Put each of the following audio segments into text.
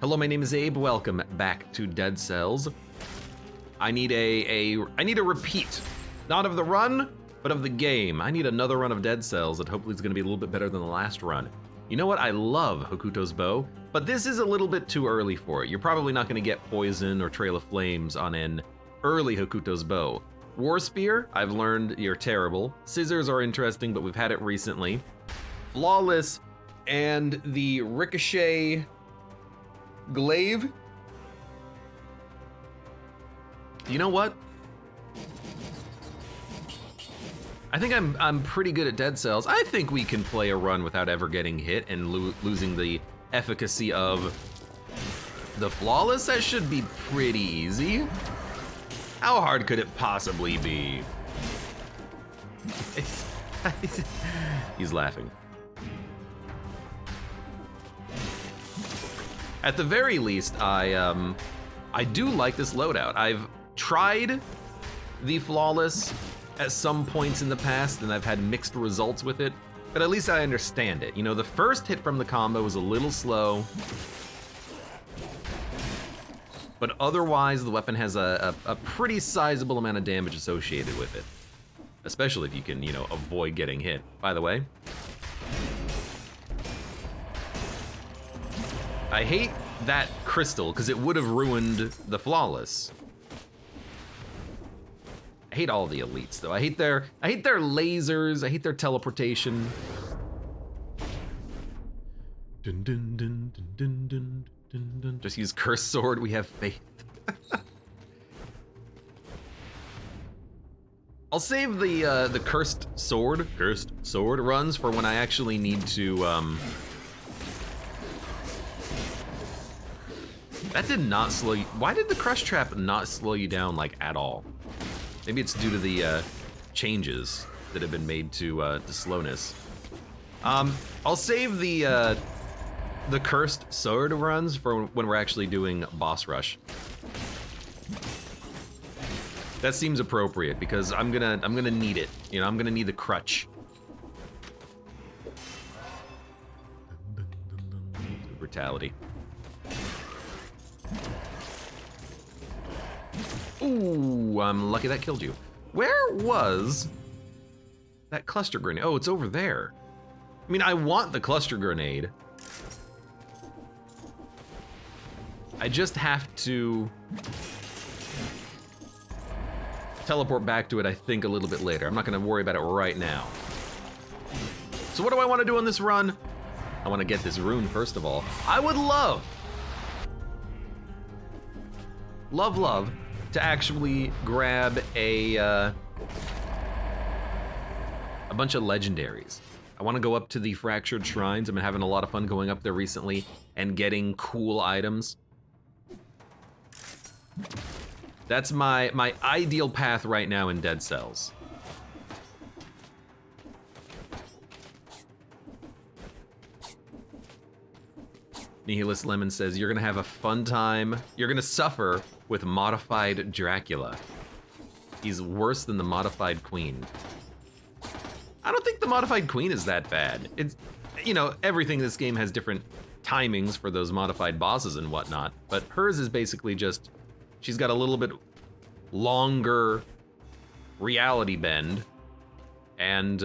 Hello, my name is Abe. Welcome back to Dead Cells. I need a repeat, not of the run, but of the game. I need another run of Dead Cells that hopefully is going to be a little bit better than the last run. You know what? I love Hokuto's bow, but this is a little bit too early for it. You're probably not going to get Poison or Trail of Flames on an early Hokuto's bow. War Spear, I've learned you're terrible. Scissors are interesting, but we've had it recently. Flawless and the Ricochet Glaive. You know what? I think I'm pretty good at Dead Cells. I think we can play a run without ever getting hit and losing the efficacy of the Flawless. That should be pretty easy. How hard could it possibly be? He's laughing. At the very least, I do like this loadout. I've tried the Flawless at some points in the past, and I've had mixed results with it, but at least I understand it. You know, the first hit from the combo was a little slow, but otherwise the weapon has a pretty sizable amount of damage associated with it, especially if you can, you know, avoid getting hit. By the way, I hate that crystal because it would have ruined the Flawless. I hate all the elites though. I hate their lasers. I hate their teleportation. Dun, dun, dun, dun, dun, dun, dun, dun. Just use Cursed Sword. We have faith. I'll save the cursed sword runs for when I actually need to. That did not slow you. Why did the crush trap not slow you down like at all? Maybe it's due to the changes that have been made to slowness. I'll save the cursed sword runs for when we're actually doing boss rush. That seems appropriate because I'm gonna need it. You know, I'm gonna need the crutch. Brutality. Ooh, I'm lucky that killed you. Where was that cluster grenade? Oh, it's over there. I mean, I want the cluster grenade. I just have to teleport back to it, I think, a little bit later. I'm not gonna worry about it right now. So what do I want to do on this run? I want to get this rune, first of all. I would love to actually grab a bunch of legendaries. I want to go up to the Fractured Shrines. I've been having a lot of fun going up there recently and getting cool items. That's my ideal path right now in Dead Cells. Nihilist Lemon says, you're gonna have a fun time. You're gonna suffer with modified Dracula. He's worse than the modified Queen. I don't think the modified Queen is that bad. It's, you know, everything in this game has different timings for those modified bosses and whatnot, but hers is basically just, she's got a little bit longer reality bend, and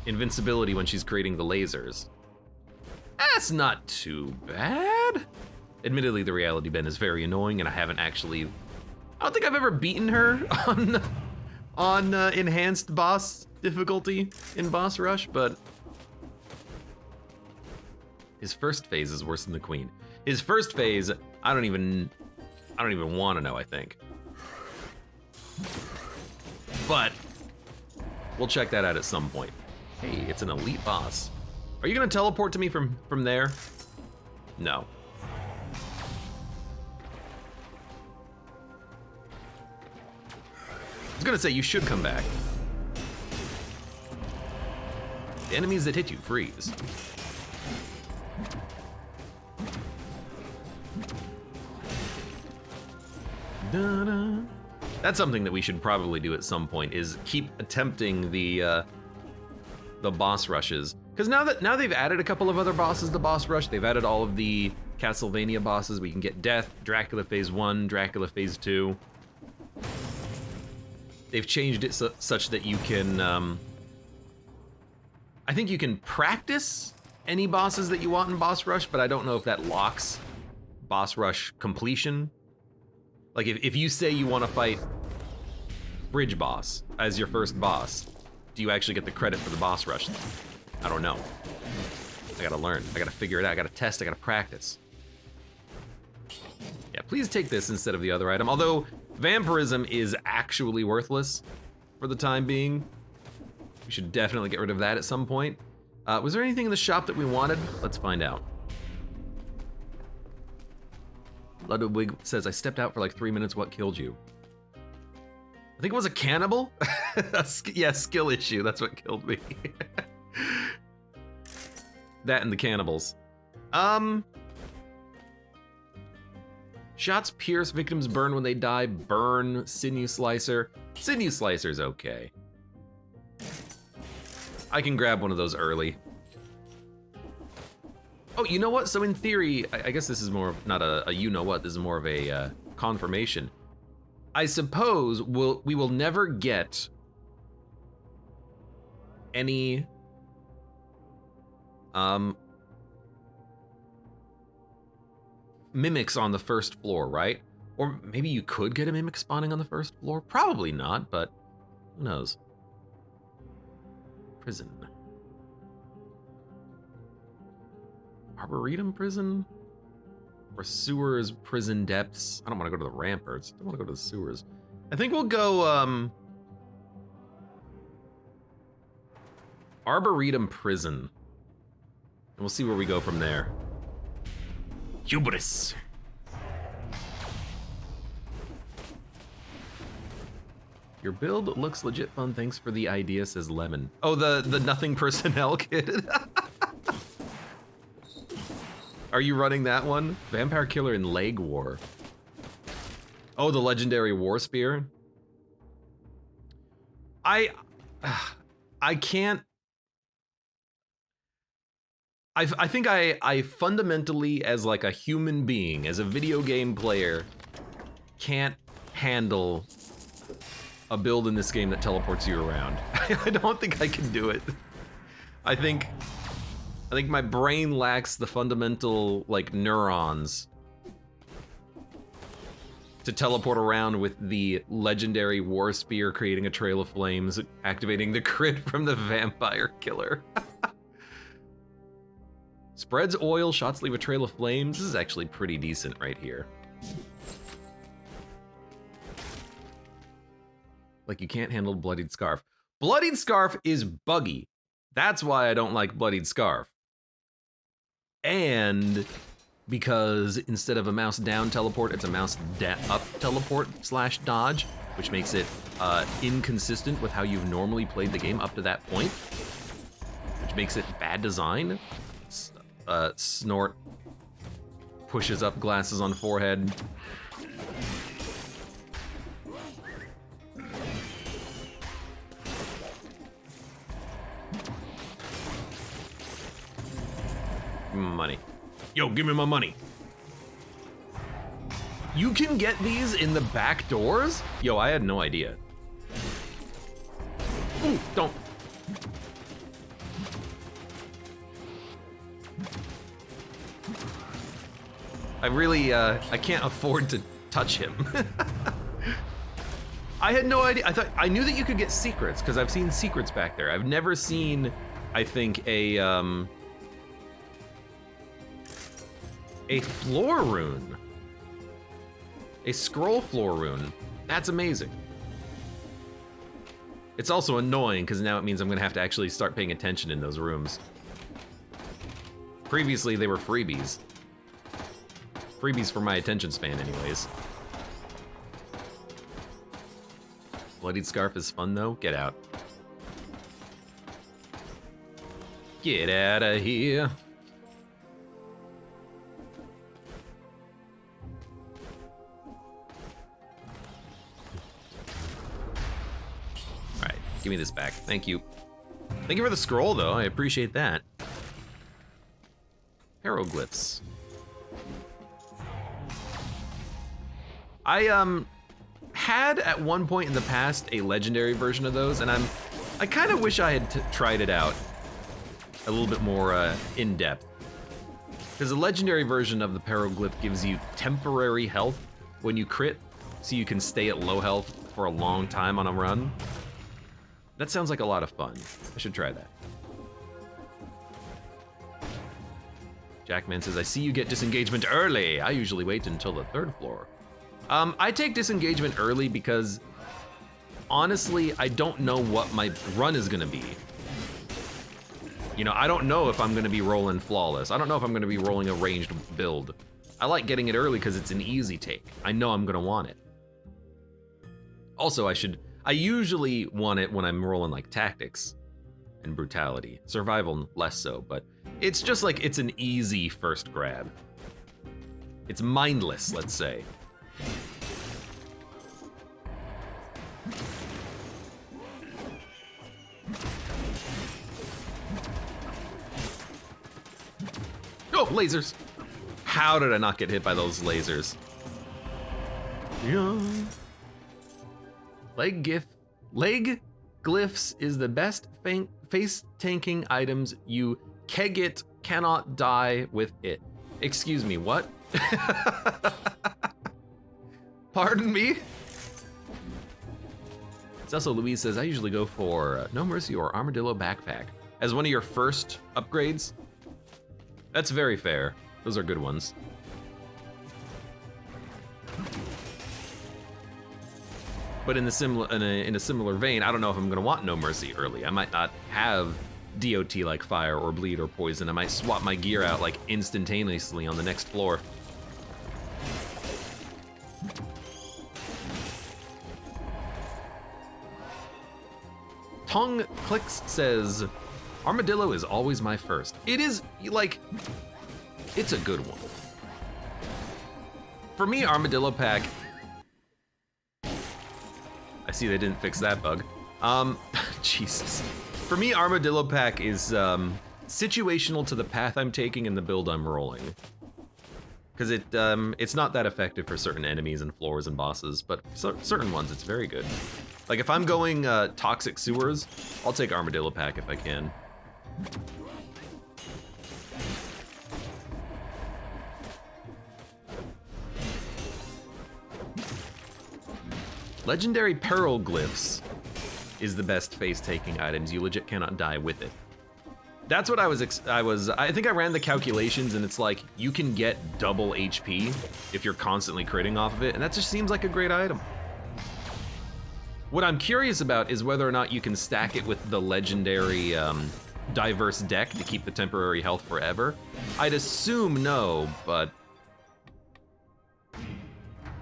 invincibility when she's creating the lasers. That's not too bad. Admittedly, the reality bend is very annoying, and I haven't actually, I don't think I've ever beaten her on enhanced boss difficulty in boss rush, but his first phase is worse than the Queen. His first phase, I don't even want to know, I think. But we'll check that out at some point. Hey, it's an elite boss. Are you gonna teleport to me from there? No. I was gonna say you should come back. The enemies that hit you freeze. Da-da. That's something that we should probably do at some point, is keep attempting the boss rushes Because now they've added a couple of other bosses to Boss Rush. They've added all of the Castlevania bosses. We can get Death, Dracula Phase 1, Dracula Phase 2. They've changed it such that you can, I think you can practice any bosses that you want in Boss Rush, but I don't know if that locks Boss Rush completion. Like if you say you want to fight Bridge Boss as your first boss, do you actually get the credit for the Boss Rush thing? I don't know. I gotta learn, I gotta figure it out, I gotta test, I gotta practice. Yeah, please take this instead of the other item. Although Vampirism is actually worthless for the time being. We should definitely get rid of that at some point. Was there anything in the shop that we wanted? Let's find out. Ludwig says, I stepped out for like 3 minutes, what killed you? I think it was a cannibal? Yeah, skill issue, that's what killed me. That and the cannibals. Shots pierce, victims burn when they die, burn, sinew slicer. Sinew slicer's okay. I can grab one of those early. Oh, you know what? So in theory, I guess this is more of, not a you know what, this is more of a confirmation. I suppose we will never get any mimics on the first floor, right? Or maybe you could get a mimic spawning on the first floor? Probably not, but who knows? Prison. Arboretum prison? Or sewers, prison depths? I don't want to go to the ramparts. I want to go to the sewers. I think we'll go, Arboretum prison. And we'll see where we go from there. Hubris. Your build looks legit fun, thanks for the idea, says Lemon. Oh, the nothing personnel kid. Are you running that one? Vampire Killer in Leg War. Oh, the legendary War Spear. I can't. I think I fundamentally, as like a human being, as a video game player, can't handle a build in this game that teleports you around. I don't think I can do it. I think my brain lacks the fundamental like neurons to teleport around with the legendary War Spear, creating a trail of flames, activating the crit from the Vampire Killer. Spreads oil, shots leave a trail of flames. This is actually pretty decent right here. Like you can't handle Bloodied Scarf. Bloodied Scarf is buggy. That's why I don't like Bloodied Scarf. And because instead of a mouse down teleport, it's a mouse up teleport / dodge, which makes it inconsistent with how you've normally played the game up to that point, which makes it bad design. Snort pushes up, glasses on forehead. Give me my money. Yo, give me my money. You can get these in the back doors? Yo, I had no idea. Ooh, don't. I really, I can't afford to touch him. I had no idea. I knew that you could get secrets, because I've seen secrets back there. I've never seen, I think, a floor rune. A scroll floor rune. That's amazing. It's also annoying, because now it means I'm gonna have to actually start paying attention in those rooms. Previously, they were freebies. Freebies for my attention span, anyways. Bloodied Scarf is fun, though. Get out. Get out of here. All right, give me this back. Thank you. Thank you for the scroll, though. I appreciate that. Hieroglyphs. I had at one point in the past a legendary version of those, and I kind of wish I had tried it out a little bit more in depth. Because the legendary version of the Hieroglyph gives you temporary health when you crit, so you can stay at low health for a long time on a run. That sounds like a lot of fun. I should try that. Jackman says, I see you get disengagement early. I usually wait until the 3rd floor. I take disengagement early because, honestly, I don't know what my run is gonna be. You know, I don't know if I'm gonna be rolling flawless. I don't know if I'm gonna be rolling a ranged build. I like getting it early because it's an easy take. I know I'm gonna want it. Also, I usually want it when I'm rolling like tactics and brutality. Survival, less so, but it's just like, it's an easy first grab. It's mindless, let's say. Oh, lasers! How did I not get hit by those lasers? Yeah. Leg glyphs is the best face tanking items. You keg it, cannot die with it. Excuse me, what? Pardon me? Cecil Louise says, I usually go for No Mercy or Armadillo Backpack as one of your first upgrades. That's very fair. Those are good ones. But in a similar vein, I don't know if I'm gonna want No Mercy early. I might not have DOT like fire or bleed or poison. I might swap my gear out like instantaneously on the next floor. Tongue Clicks says, Armadillo is always my first. It is, like, it's a good one. For me, Armadillo Pack, I see they didn't fix that bug. Jesus. For me, Armadillo Pack is situational to the path I'm taking and the build I'm rolling. Because it's not that effective for certain enemies and floors and bosses, but certain ones it's very good. Like if I'm going toxic sewers, I'll take Armadillo Pack if I can. Legendary Hieroglyphs is the best face-taking items. You legit cannot die with it. That's what I think I ran the calculations and it's like, you can get double HP if you're constantly critting off of it, and that just seems like a great item. What I'm curious about is whether or not you can stack it with the legendary diverse deck to keep the temporary health forever. I'd assume no, but...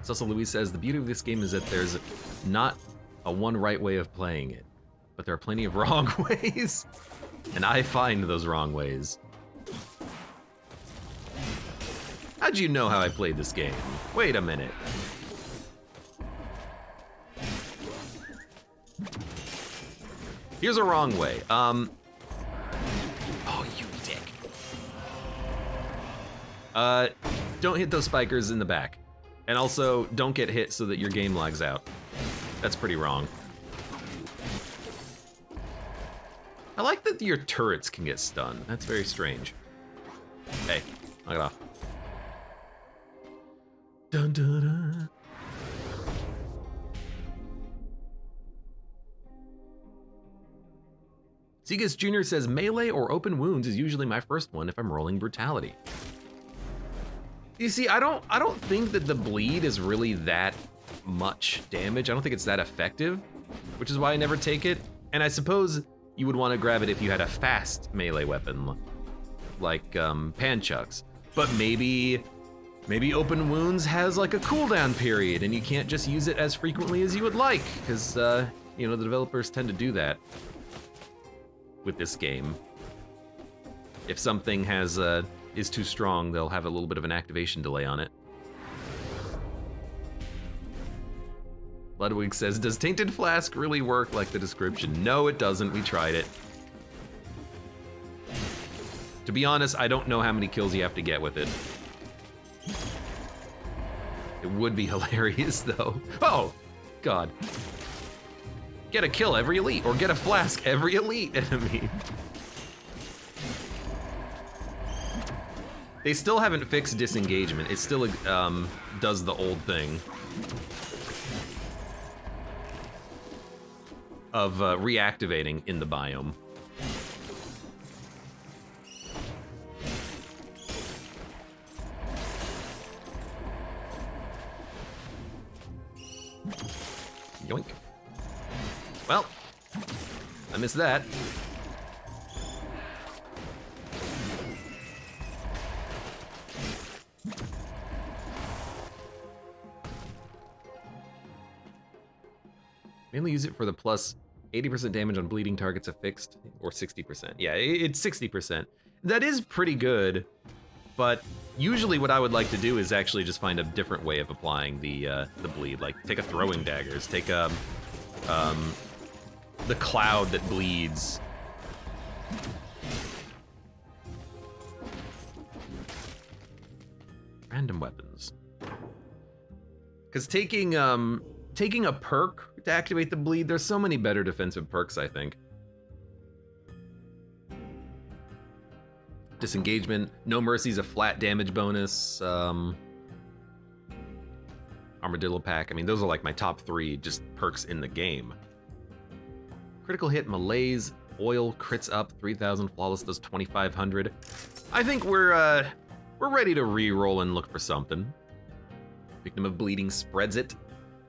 Cecil Louise says, the beauty of this game is that there's not a one right way of playing it, but there are plenty of wrong ways. And I find those wrong ways. How'd you know how I played this game? Wait a minute. Here's a wrong way. Oh, you dick. Don't hit those spikers in the back. And also, don't get hit so that your game lags out. That's pretty wrong. I like that your turrets can get stunned. That's very strange. Hey, knock it off. Dun, dun, dun. Segas Jr. says, melee or open wounds is usually my first one if I'm rolling brutality. You see, I don't think that the bleed is really that much damage. I don't think it's that effective, which is why I never take it. And I suppose you would want to grab it if you had a fast melee weapon, like Panchucks. But maybe open wounds has like a cooldown period and you can't just use it as frequently as you would like, because you know, the developers tend to do that with this game. If something has is too strong, they'll have a little bit of an activation delay on it. Ludwig says, does Tainted Flask really work like the description? No, it doesn't. We tried it. To be honest, I don't know how many kills you have to get with it. It would be hilarious, though. Oh, God. Get a kill every elite, or get a flask every elite enemy. They still haven't fixed disengagement. It still does the old thing of reactivating in the biome. Yoink. Well, I missed that. Mainly use it for the plus 80% damage on bleeding targets affixed, or 60%. Yeah, it's 60%. That is pretty good, but usually what I would like to do is actually just find a different way of applying the bleed. Like, take a throwing daggers, take the cloud that bleeds. Random weapons. Because taking a perk to activate the bleed, there's so many better defensive perks, I think. Disengagement, No Mercy's a flat damage bonus. Armadillo Pack, I mean, those are like my top 3 just perks in the game. Critical hit, malaise, oil, crits up, 3,000, flawless does 2,500. I think we're ready to re-roll and look for something. Victim of Bleeding spreads it.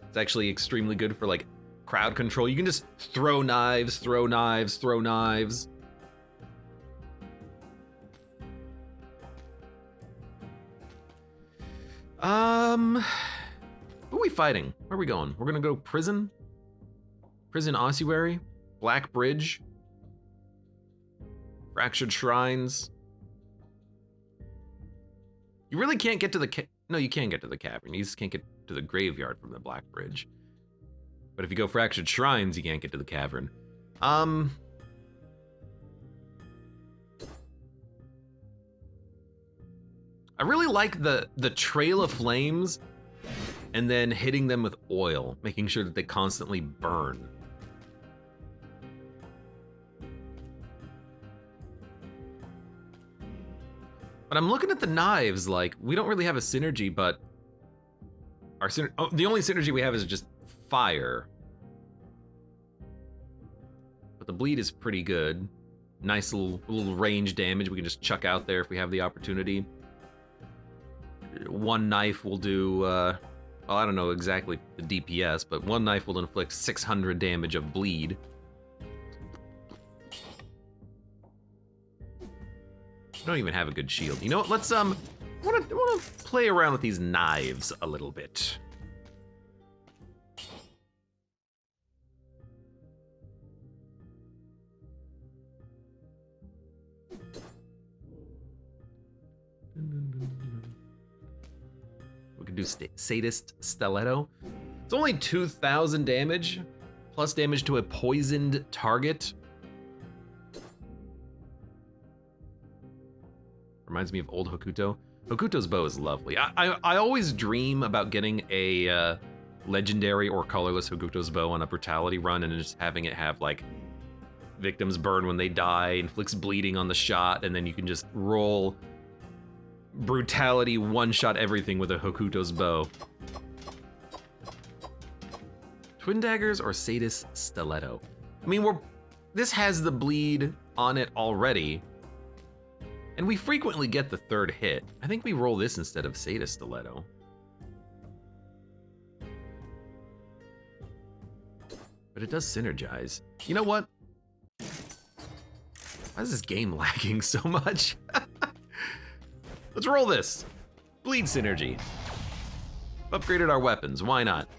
It's actually extremely good for like crowd control. You can just throw knives, throw knives, throw knives. Who are we fighting? Where are we going? We're gonna go prison? Prison Ossuary? Black Bridge? Fractured Shrines? You really can't get to the no, you can get to the cavern. You just can't get to the graveyard from the Black Bridge. But if you go Fractured Shrines, you can't get to the cavern. I really like the trail of flames and then hitting them with oil, making sure that they constantly burn. But I'm looking at the knives, like, we don't really have a synergy, but the only synergy we have is just fire. But the bleed is pretty good. Nice little range damage we can just chuck out there if we have the opportunity. One knife will do, well, I don't know exactly the DPS, but one knife will inflict 600 damage of bleed. I don't even have a good shield. You know what? Let's I want to play around with these knives a little bit. We can do Sadist Stiletto. It's only 2,000 damage, plus damage to a poisoned target. Reminds me of old Hokuto. Hokuto's bow is lovely. I always dream about getting a legendary or colorless Hokuto's bow on a brutality run and just having it have like victims burn when they die, inflicts bleeding on the shot, and then you can just roll brutality, one-shot everything with a Hokuto's bow. Twin daggers or Sadist Stiletto? I mean, this has the bleed on it already. And we frequently get the third hit. I think we roll this instead of Sadist Stiletto. But it does synergize. You know what? Why is this game lagging so much? Let's roll this. Bleed synergy. Upgraded our weapons, why not?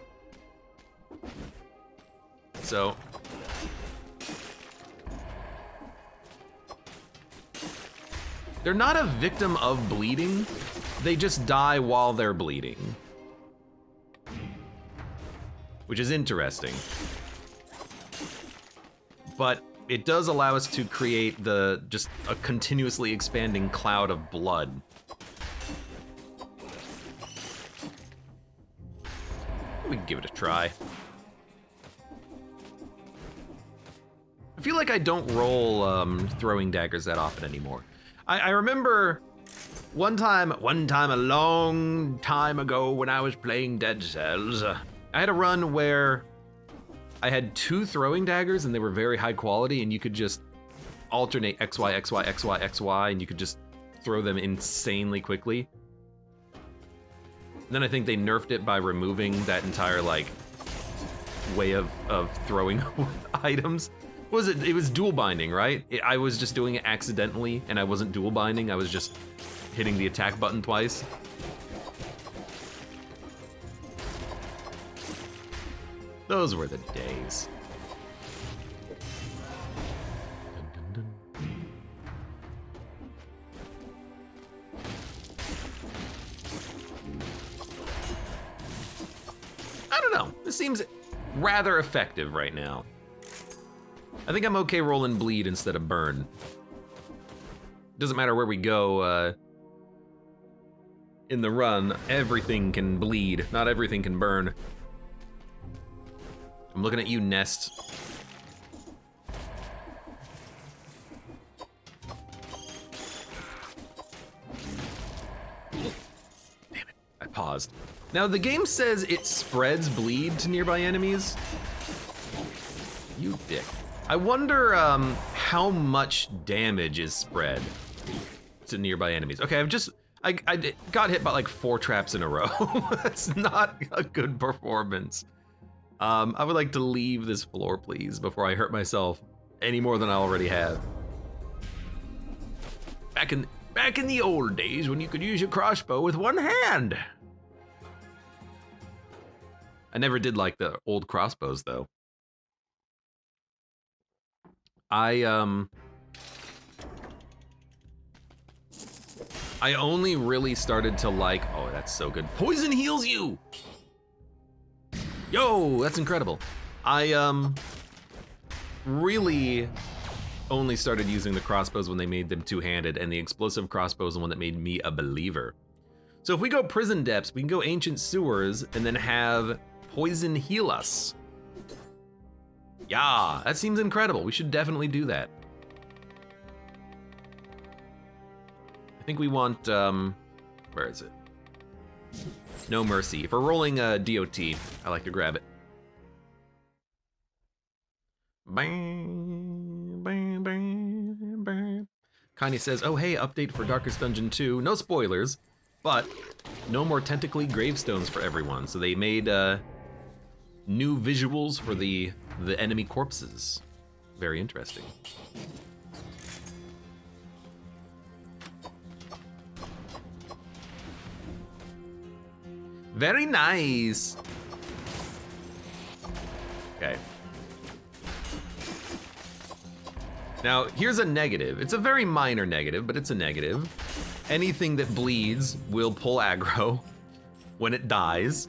So, they're not a victim of bleeding, they just die while they're bleeding. Which is interesting. But it does allow us to create just a continuously expanding cloud of blood. We can give it a try. I feel like I don't roll throwing daggers that often anymore. I remember one time a long time ago when I was playing Dead Cells, I had a run where I had 2 throwing daggers and they were very high quality, and you could just alternate XY, XY, XY, XY, and you could just throw them insanely quickly. And then I think they nerfed it by removing that entire like way of throwing items. What was it? It was dual binding, right? I was just doing it accidentally, and I wasn't dual binding. I was just hitting the attack button twice. Those were the days. I don't know. This seems rather effective right now. I think I'm okay rolling bleed instead of burn. Doesn't matter where we go in the run, everything can bleed. Not everything can burn. I'm looking at you, Nest. Damn it, I paused. Now the game says it spreads bleed to nearby enemies. You dick. I wonder how much damage is spread to nearby enemies. Okay, I got hit by like 4 traps in a row. That's not a good performance. I would like to leave this floor, please, before I hurt myself any more than I already have. Back in the old days when you could use your crossbow with one hand. I never did like the old crossbows though. I only really started to like, oh, that's so good. Poison heals you. Yo, that's incredible. I really only started using the crossbows when they made them two-handed, and the explosive crossbow is the one that made me a believer. So if we go prison depths, we can go ancient sewers and then have poison heal us. Yeah, that seems incredible. We should definitely do that. I think we want, where is it? No mercy. If we're rolling a DOT, I like to grab it. Bang, bang, bang, bang. Kanye says, oh hey, update for Darkest Dungeon 2. No spoilers, but no more tentacly gravestones for everyone. So they made new visuals for the enemy corpses. Very interesting. Very nice. Okay. Now, here's a negative. It's a very minor negative, but it's a negative. Anything that bleeds will pull aggro when it dies.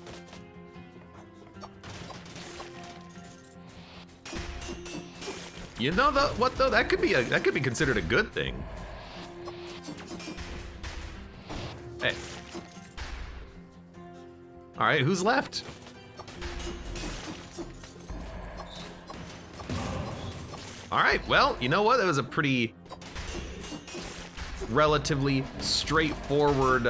You know what though? That could be considered a good thing. Hey. All right, who's left? All right, well, you know what? That was a pretty relatively straightforward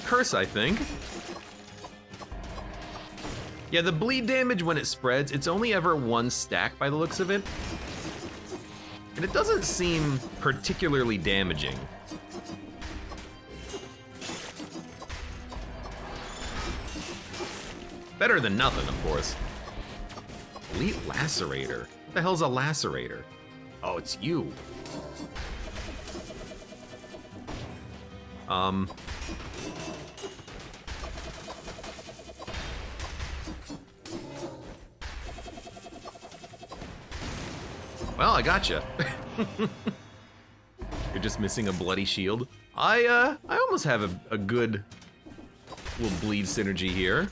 curse, I think. Yeah, the bleed damage when it spreads, it's only ever 1 stack by the looks of it. And it doesn't seem particularly damaging. Better than nothing, of course. Elite Lacerator. What the hell's a Lacerator? Oh, it's you. Well, I gotcha. You're just missing a bloody shield. I almost have a good little bleed synergy here.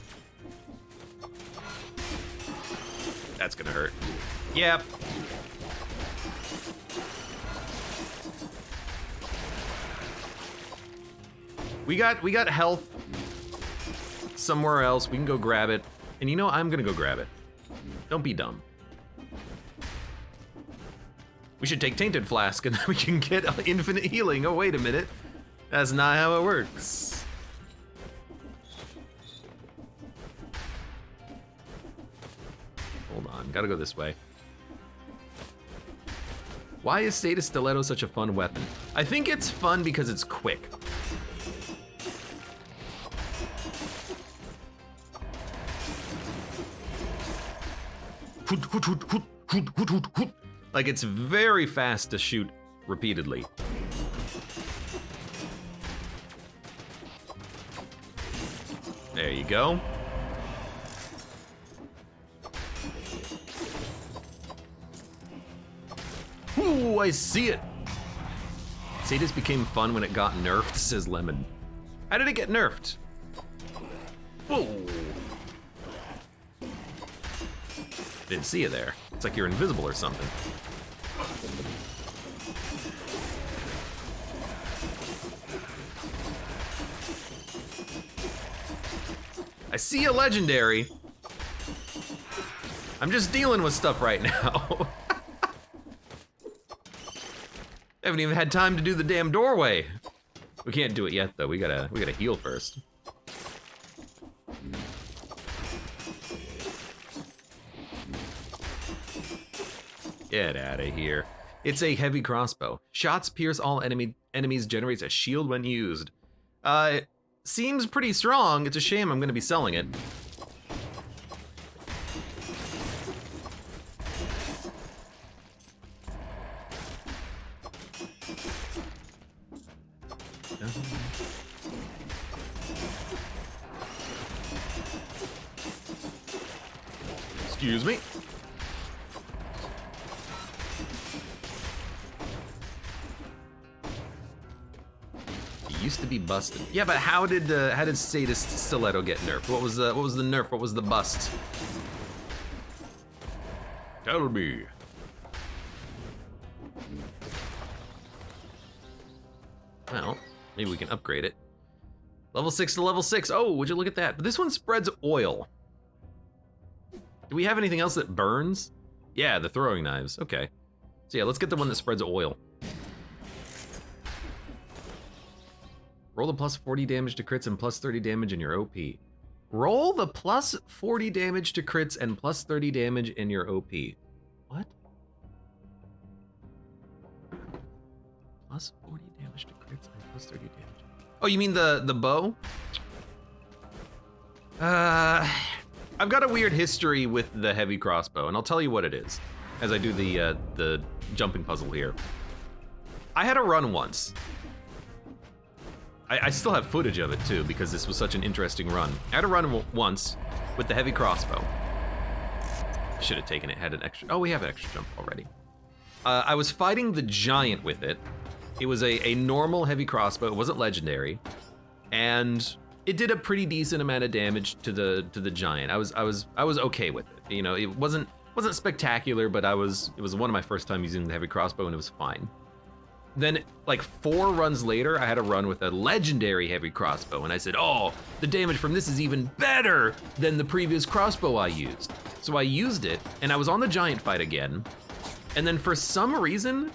That's gonna hurt. Yep. We got health somewhere else. We can go grab it. And you know, I'm gonna go grab it. Don't be dumb. We should take Tainted Flask and then we can get infinite healing. Oh, wait a minute. That's not how it works. Hold on, gotta go this way. Why is Status Stiletto such a fun weapon? I think it's fun because it's quick. Like, it's very fast to shoot repeatedly. There you go. Ooh, I see it. Sadist became fun when it got nerfed, says Lemon. How did it get nerfed? Whoa. Didn't see you there. It's like you're invisible or something. I see a legendary. I'm just dealing with stuff right now. I haven't even had time to do the damn doorway. We can't do it yet though. We gotta heal first. Get out of here. It's a heavy crossbow. Shots pierce all enemies, generates a shield when used. Seems pretty strong. It's a shame I'm gonna be selling it. Excuse me. Used to be busted. Yeah, but how did Sadist Stiletto get nerfed? What was the nerf? What was the bust? Tell me. Well, maybe we can upgrade it. Level 6 to level 6. Oh, would you look at that? But this one spreads oil. Do we have anything else that burns? Yeah, the throwing knives. Okay. So yeah, let's get the one that spreads oil. Roll the plus 40 damage to crits and plus 30 damage in your OP. Roll the plus 40 damage to crits and plus 30 damage in your OP. What? Plus 40 damage to crits and plus 30 damage. Oh, you mean the bow? I've got a weird history with the heavy crossbow, and I'll tell you what it is as I do the jumping puzzle here. I had a run once. I still have footage of it too, because this was such an interesting run. I had a run once with the heavy crossbow. Should have taken it, had an extra, oh, we have an extra jump already. I was fighting the giant with it. It was a normal heavy crossbow, it wasn't legendary. And it did a pretty decent amount of damage to the giant. I was okay with it. You know, it wasn't spectacular, but it was one of my first time using the heavy crossbow and it was fine. Then, like 4 runs later, I had a run with a legendary heavy crossbow, and I said, oh, the damage from this is even better than the previous crossbow I used. So I used it, and I was on the giant fight again, and then for some reason,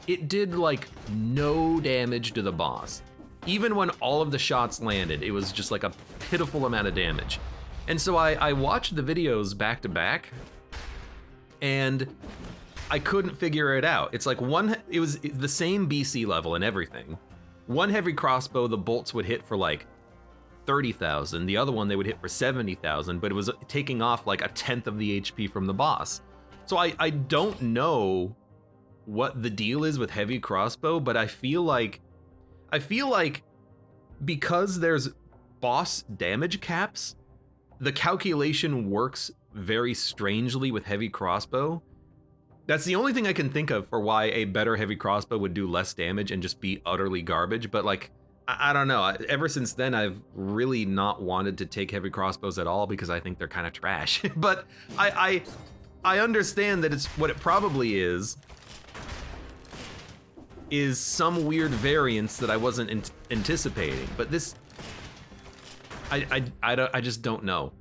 it did like no damage to the boss. Even when all of the shots landed, it was just like a pitiful amount of damage. And so I watched the videos back to back, and I couldn't figure it out. It's like it was the same BC level and everything. One heavy crossbow, the bolts would hit for like 30,000. The other one, they would hit for 70,000, but it was taking off like 1/10 of the HP from the boss. So I don't know what the deal is with heavy crossbow, but I feel like because there's boss damage caps, the calculation works very strangely with heavy crossbow. That's the only thing I can think of for why a better heavy crossbow would do less damage and just be utterly garbage, but like, I don't know. Ever since then, I've really not wanted to take heavy crossbows at all because I think they're kind of trash. But I understand that it's what it probably is some weird variance that I wasn't anticipating. But this, I just don't know.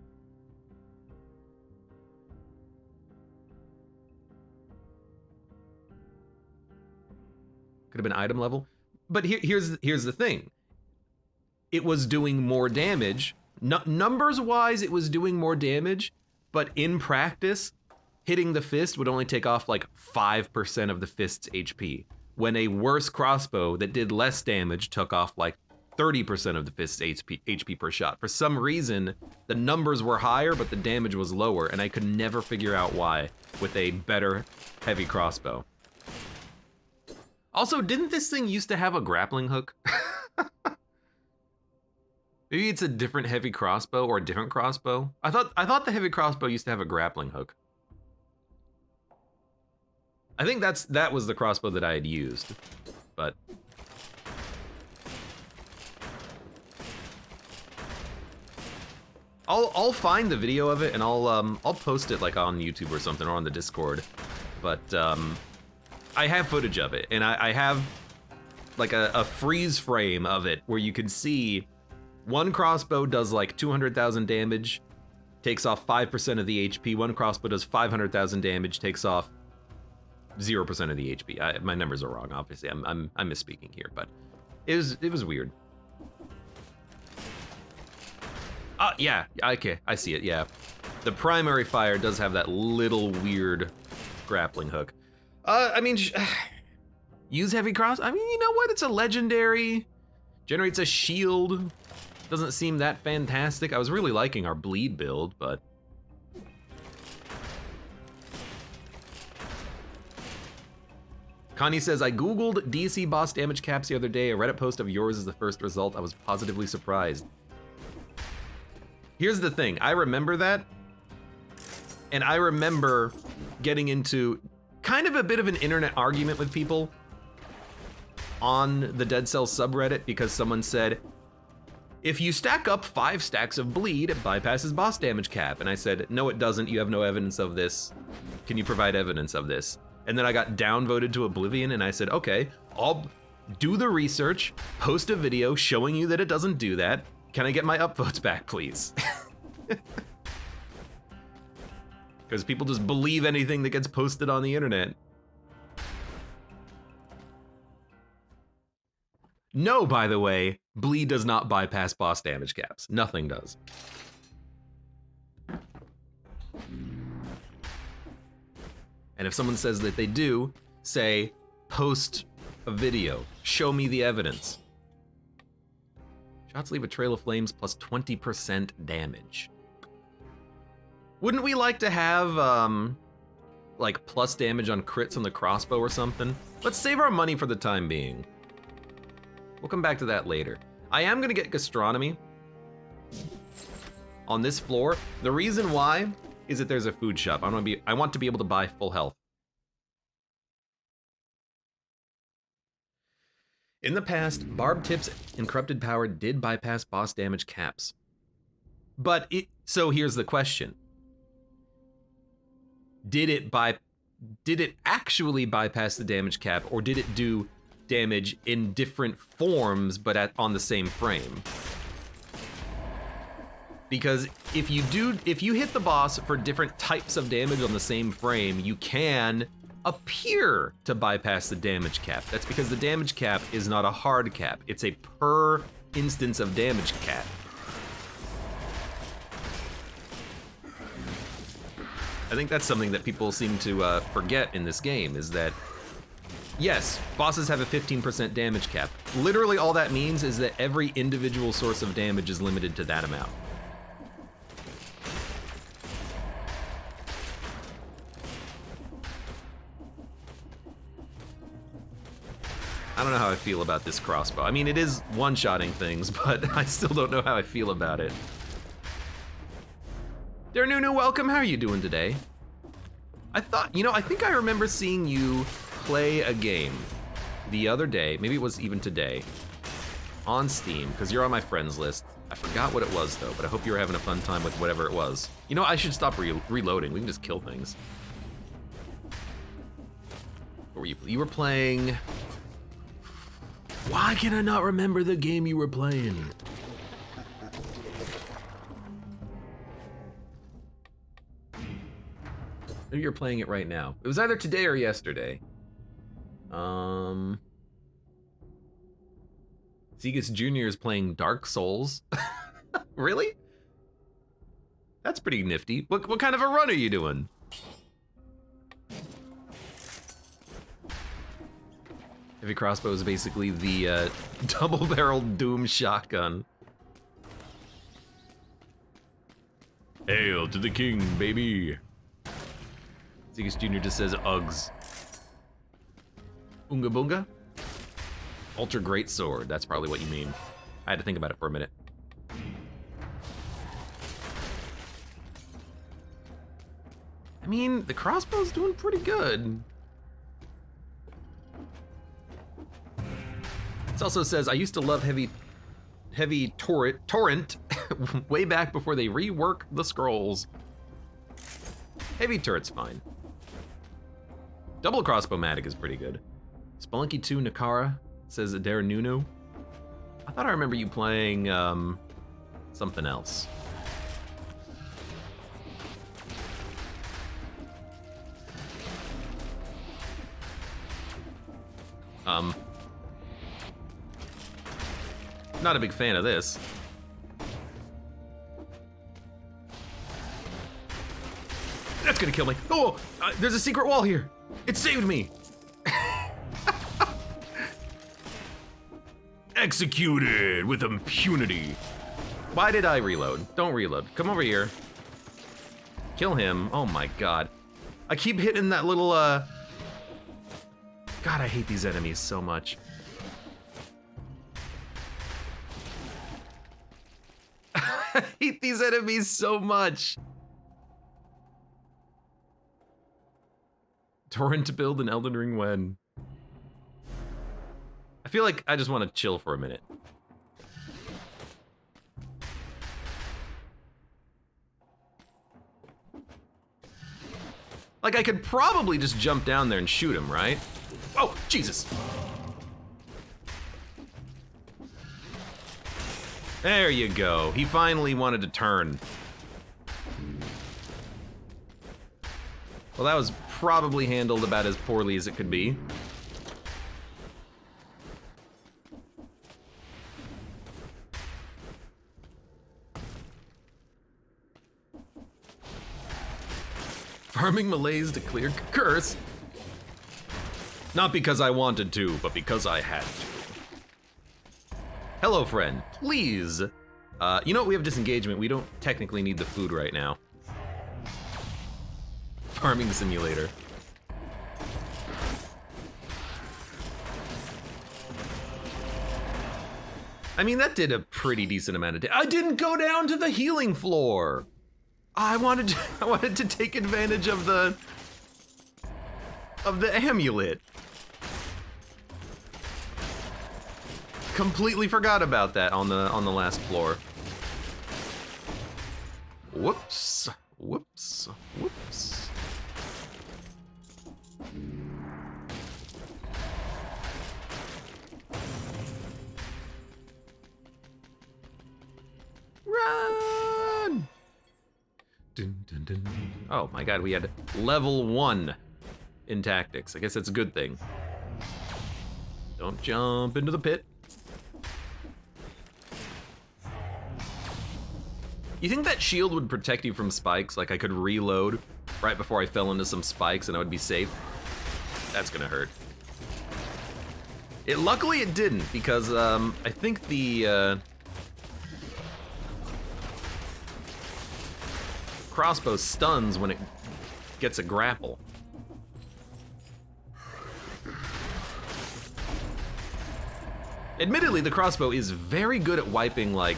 Could have been item level. But here's the thing. It was doing more damage. Numbers wise, it was doing more damage, but in practice, hitting the fist would only take off like 5% of the fist's HP, when a worse crossbow that did less damage took off like 30% of the fist's HP per shot. For some reason, the numbers were higher, but the damage was lower, and I could never figure out why with a better heavy crossbow. Also, didn't this thing used to have a grappling hook? Maybe it's a different heavy crossbow or a different crossbow. I thought the heavy crossbow used to have a grappling hook. I think that was the crossbow that I had used, but I'll find the video of it and I'll post it like on YouTube or something, or on the Discord. But I have footage of it, and I have like a freeze frame of it where you can see one crossbow does like 200,000 damage, takes off 5% of the HP. One crossbow does 500,000 damage, takes off 0% of the HP. My numbers are wrong, obviously. I'm misspeaking here, but it was weird. Yeah, okay, I see it, yeah. The primary fire does have that little weird grappling hook. I mean, use heavy cross? I mean, you know what? It's a legendary, generates a shield. Doesn't seem that fantastic. I was really liking our bleed build, but Connie says, I Googled DC boss damage caps the other day. A Reddit post of yours is the first result. I was positively surprised. Here's the thing, I remember that, and I remember getting into kind of a bit of an internet argument with people on the Dead Cells subreddit because someone said, if you stack up 5 stacks of bleed, it bypasses boss damage cap. And I said, no, it doesn't. You have no evidence of this. Can you provide evidence of this? And then I got downvoted to oblivion, and I said, okay, I'll do the research, post a video showing you that it doesn't do that. Can I get my upvotes back, please? Because people just believe anything that gets posted on the internet. No, by the way, bleed does not bypass boss damage caps. Nothing does. And if someone says that they do, say, post a video. Show me the evidence. Shots leave a trail of flames plus 20% damage. Wouldn't we like to have, like, plus damage on crits on the crossbow or something? Let's save our money for the time being. We'll come back to that later. I am gonna get gastronomy on this floor. The reason why is that there's a food shop. I want to be able to buy full health. In the past, barbed tips and corrupted power did bypass boss damage caps. But so here's the question. Did it actually bypass the damage cap, or did it do damage in different forms but on the same frame? Because if you hit the boss for different types of damage on the same frame, you can appear to bypass the damage cap. That's because the damage cap is not a hard cap. It's a per instance of damage cap. I think that's something that people seem to forget in this game, is that yes, bosses have a 15% damage cap. Literally all that means is that every individual source of damage is limited to that amount. I don't know how I feel about this crossbow. I mean, it is one-shotting things, but I still don't know how I feel about it. Dear Nunu, welcome. How are you doing today? I think I remember seeing you play a game the other day, maybe it was even today, on Steam, because you're on my friends list. I forgot what it was, though, but I hope you were having a fun time with whatever it was. You know, I should stop reloading. We can just kill things. What were you? You were playing... Why can I not remember the game you were playing? Maybe you're playing it right now. It was either today or yesterday. Zegas Jr. is playing Dark Souls. Really? That's pretty nifty. What kind of a run are you doing? Heavy crossbow is basically the double-barreled Doom shotgun. Hail to the king, baby. Zegas Jr. just says Uggs. Oonga boonga? Ultra great sword, that's probably what you mean. I had to think about it for a minute. I mean, the crossbow's doing pretty good. This also says, I used to love heavy torrent way back before they reworked the scrolls. Heavy turret's fine. Double crossbow-matic is pretty good. Spelunky 2 Nakara says Adair Nuno. I thought I remember you playing something else. Not a big fan of this. That's gonna kill me. Oh, there's a secret wall here. It saved me. Executed with impunity. Why did I reload? Don't reload. Come over here. Kill him. Oh my god. I keep hitting that little, God, I hate these enemies so much. I hate these enemies so much. Torrent build in Elden Ring when? I feel like I just want to chill for a minute. Like, I could probably just jump down there and shoot him, right? Oh, Jesus! There you go. He finally wanted to turn. Well, that was probably handled about as poorly as it could be. Farming Malays to clear curse. Not because I wanted to, but because I had to. Hello, friend. Please. You know what? We have disengagement. We don't technically need the food right now. Farming simulator. I mean, that did a pretty decent amount of damage. I didn't go down to the healing floor. I wanted to take advantage of the amulet. Completely forgot about that on the last floor. Whoops. Whoops. Whoops. Run! Dun, dun, dun. Oh my god, we had level 1 in tactics. I guess that's a good thing. Don't jump into the pit. You think that shield would protect you from spikes? Like I could reload right before I fell into some spikes and I would be safe? That's gonna hurt. Luckily it didn't, because I think the crossbow stuns when it gets a grapple. Admittedly, the crossbow is very good at wiping like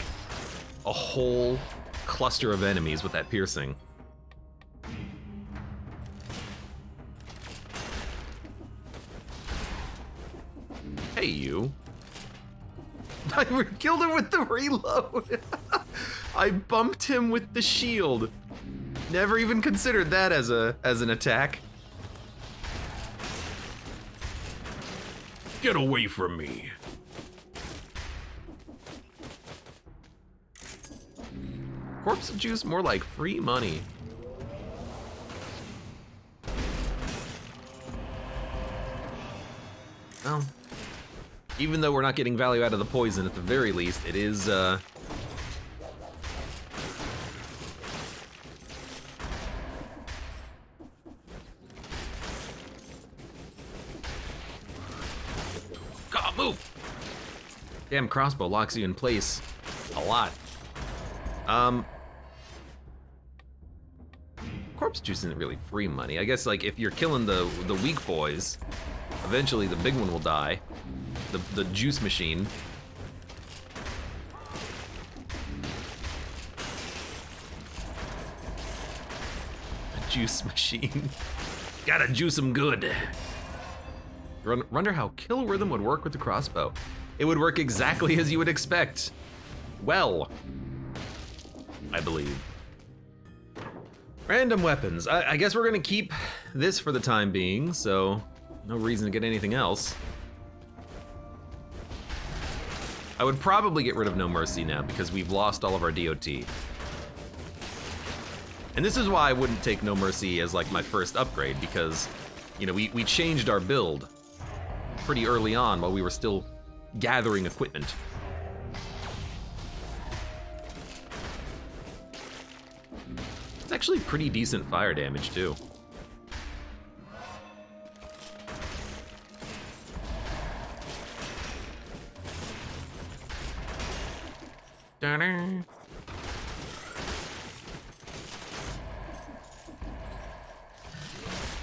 a whole cluster of enemies with that piercing. Hey, you. I killed him with the reload. I bumped him with the shield. Never even considered that as an attack. Get away from me. Corpse juice, more like free money. Well, even though we're not getting value out of the poison, at the very least, it is, God, move! Damn, crossbow locks you in place a lot. Corpse juice isn't really free money. I guess, like, if you're killing the weak boys, eventually the big one will die. The juice machine. The juice machine. Gotta juice him good. Wonder how kill rhythm would work with the crossbow. It would work exactly as you would expect. Well, I believe. Random weapons. I guess we're gonna keep this for the time being, so no reason to get anything else. I would probably get rid of No Mercy now because we've lost all of our DOT. And this is why I wouldn't take No Mercy as like my first upgrade because, you know, we changed our build pretty early on while we were still gathering equipment. It's actually pretty decent fire damage too.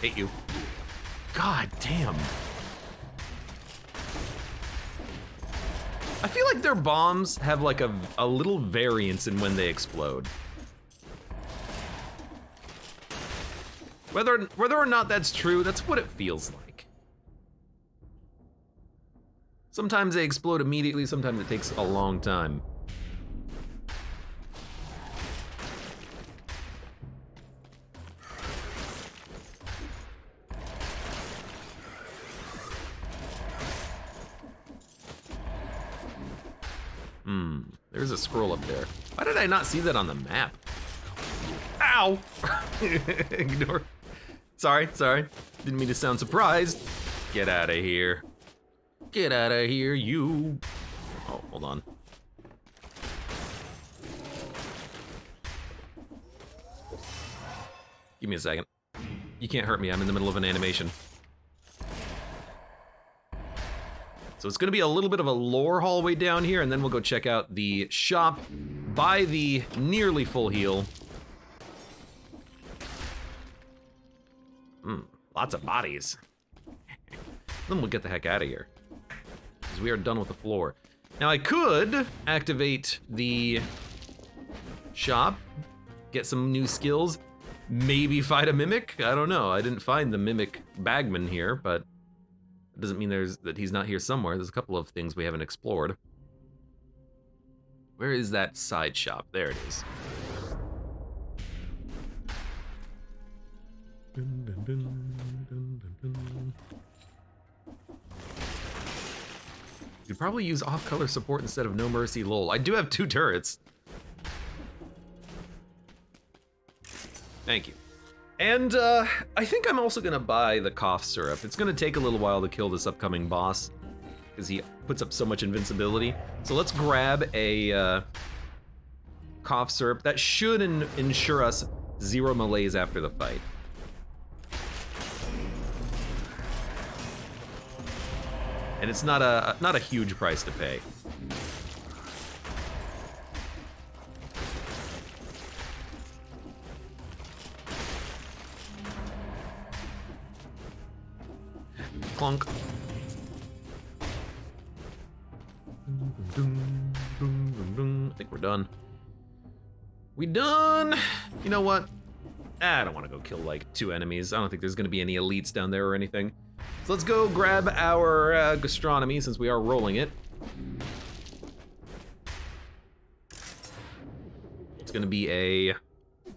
Hate you. God damn. I feel like their bombs have like a little variance in when they explode. Whether or not that's true, that's what it feels like. Sometimes they explode immediately, sometimes it takes a long time. There's a scroll up there. Why did I not see that on the map? Ow! Ignore. Sorry. Didn't mean to sound surprised. Get out of here. Get out of here, you. Oh, hold on. Give me a second. You can't hurt me, I'm in the middle of an animation. So it's gonna be a little bit of a lore hallway down here, and then we'll go check out the shop, buy the nearly full heal. Lots of bodies. Then we'll get the heck out of here, because we are done with the floor. Now I could activate the shop, get some new skills, maybe fight a mimic. I don't know. I didn't find the mimic bagman here, but it doesn't mean that he's not here somewhere. There's a couple of things we haven't explored. Where is that side shop? There it is. You'd probably use off-color support instead of No Mercy, lol. I do have 2 turrets. Thank you. And I think I'm also gonna buy the cough syrup. It's gonna take a little while to kill this upcoming boss because he puts up so much invincibility. So let's grab a cough syrup. That should ensure us 0 melees after the fight. And it's not a huge price to pay. Clunk. I think we're done. We done? You know what? I don't want to go kill like 2 enemies. I don't think there's going to be any elites down there or anything. So let's go grab our gastronomy since we are rolling it. gonna be a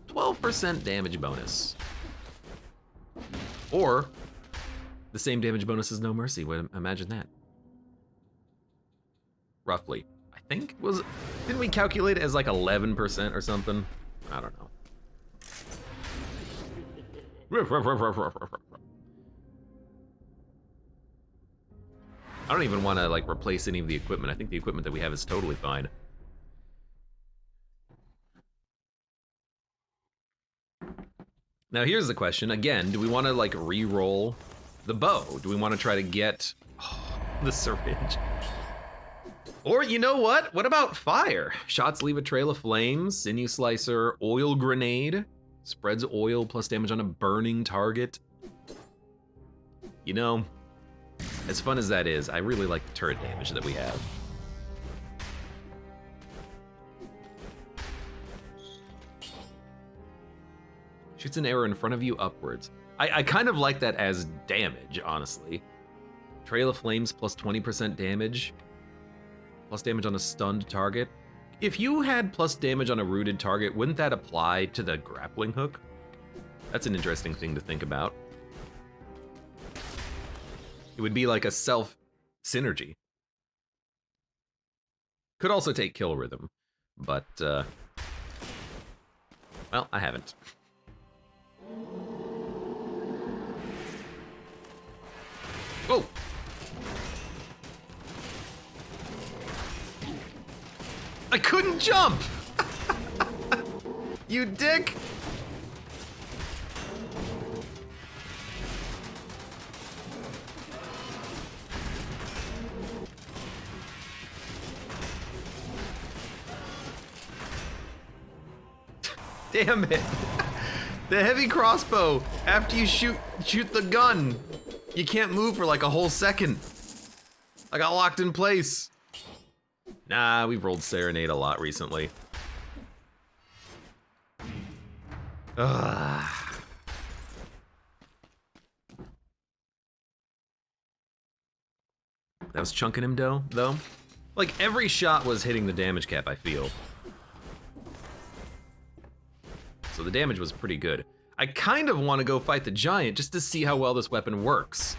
12% damage bonus. Or the same damage bonus as No Mercy. Imagine that. Roughly. I think didn't we calculate it as like 11% or something? I don't know. I don't even want to like replace any of the equipment. I think the equipment that we have is totally fine. Now here's the question. Again, do we want to like re-roll the bow? Do we want to try to get the syringe? Or you know what? What about fire? Shots leave a trail of flames, sinew slicer, oil grenade, spreads oil plus damage on a burning target. You know, as fun as that is, I really like the turret damage that we have. Shoots an arrow in front of you upwards. I kind of like that as damage, honestly. Trail of flames plus 20% damage. Plus damage on a stunned target. If you had plus damage on a rooted target, wouldn't that apply to the grappling hook? That's an interesting thing to think about. It would be like a self-synergy. Could also take kill rhythm, but, well, I haven't. Whoa! I couldn't jump! You dick! Damn it! The heavy crossbow, after you shoot the gun, you can't move for like a whole second. I got locked in place. Nah, we've rolled Serenade a lot recently. Ugh. That was chunking him though? Like every shot was hitting the damage cap, I feel. So the damage was pretty good. I kind of want to go fight the giant just to see how well this weapon works.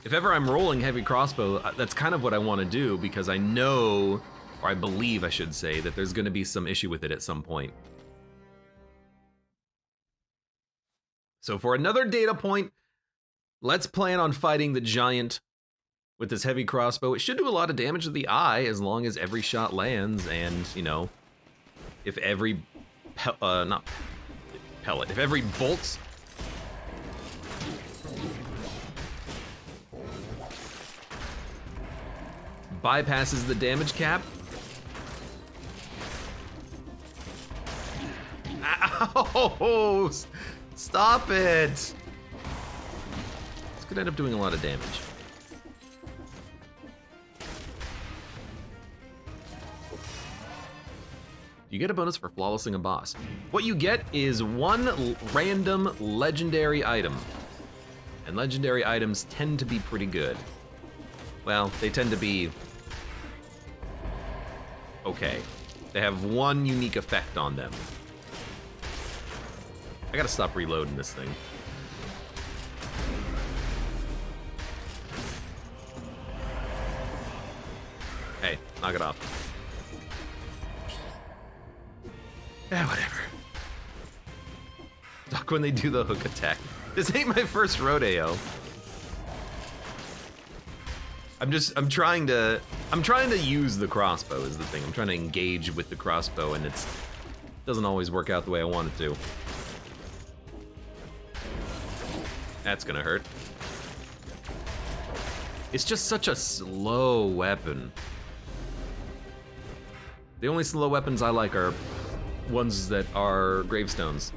If ever I'm rolling heavy crossbow, that's kind of what I want to do because I know, or I believe I should say, that there's going to be some issue with it at some point. So for another data point, let's plan on fighting the giant with this heavy crossbow. It should do a lot of damage to the eye as long as every shot lands and, you know, if every not pellet. If every bolt bypasses the damage cap. Ow! Stop it! This could end up doing a lot of damage. You get a bonus for flawlessing a boss. What you get is one random legendary item. And legendary items tend to be pretty good. Well, they tend to be okay. They have one unique effect on them. I gotta stop reloading this thing. Hey, knock it off. Yeah, whatever. Duck when they do the hook attack. This ain't my first rodeo. I'm trying to use the crossbow is the thing. I'm trying to engage with the crossbow and it doesn't always work out the way I want it to. That's gonna hurt. It's just such a slow weapon. The only slow weapons I like are ones that are gravestones.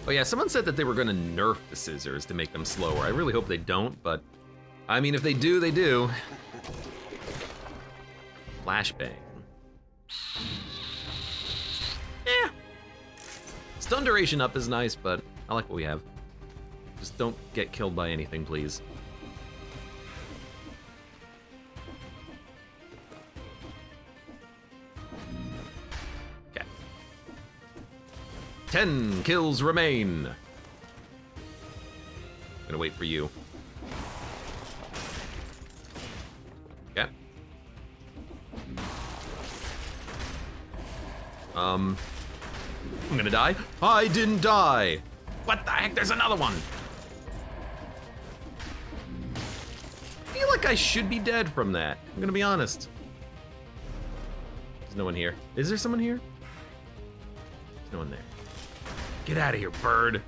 Oh yeah, someone said that they were gonna nerf the scissors to make them slower. I really hope they don't, but I mean, if they do, they do. Flashbang. Yeah. Stun duration up is nice, but I like what we have. Just don't get killed by anything, please. 10 kills remain. I'm gonna wait for you. Okay. I'm gonna die. I didn't die. What the heck? There's another one. I feel like I should be dead from that. I'm gonna be honest. There's no one here. Is there someone here? There's no one there. Get out of here, bird.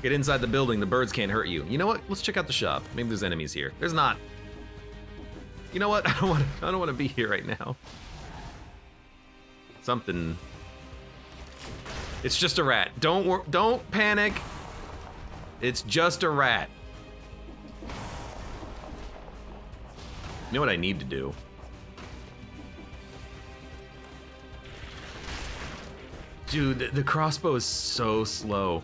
Get inside the building. The birds can't hurt you. You know what? Let's check out the shop. Maybe there's enemies here. There's not. You know what? I don't want to be here right now. Something. It's just a rat. Don't panic. It's just a rat. You know what I need to do? Dude, the crossbow is so slow.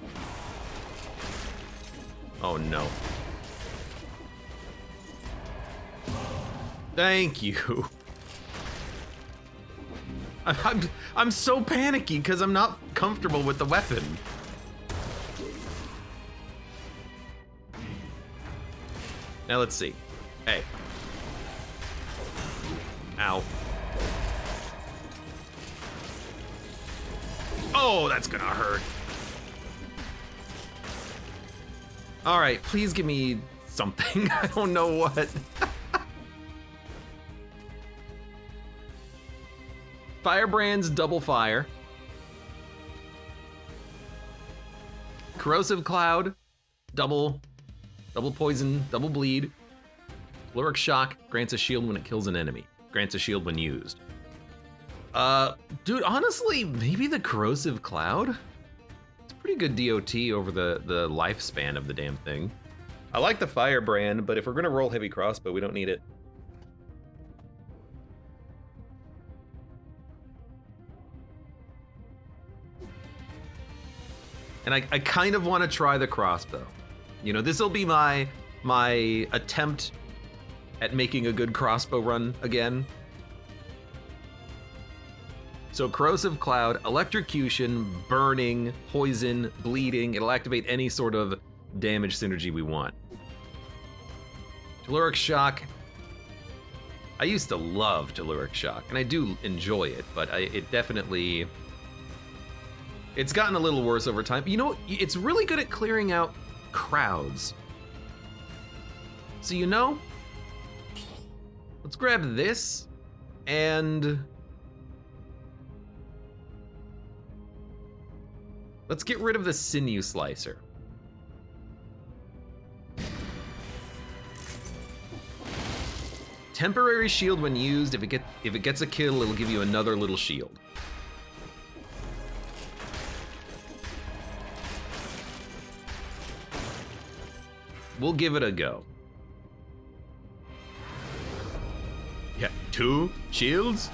Oh no. Thank you. I'm so panicky because I'm not comfortable with the weapon. Now let's see. Hey. Ow. Oh, that's gonna hurt. All right, please give me something. I don't know what. Firebrand's double fire. Corrosive cloud, double poison, double bleed. Caloric shock grants a shield when it kills an enemy. Grants a shield when used. Dude, honestly, maybe the corrosive cloud? It's pretty good DOT over the lifespan of the damn thing. I like the firebrand, but if we're gonna roll heavy crossbow, we don't need it. And I kind of want to try the crossbow. You know, this will be my attempt at making a good crossbow run again. So corrosive cloud, electrocution, burning, poison, bleeding. It'll activate any sort of damage synergy we want. Caloric shock. I used to love caloric shock, and I do enjoy it, but it definitely... It's gotten a little worse over time. You know, it's really good at clearing out crowds. So you know, let's grab this and let's get rid of the sinew slicer. Temporary shield when used. If it gets a kill, it'll give you another little shield. We'll give it a go. Yeah, 2 shields?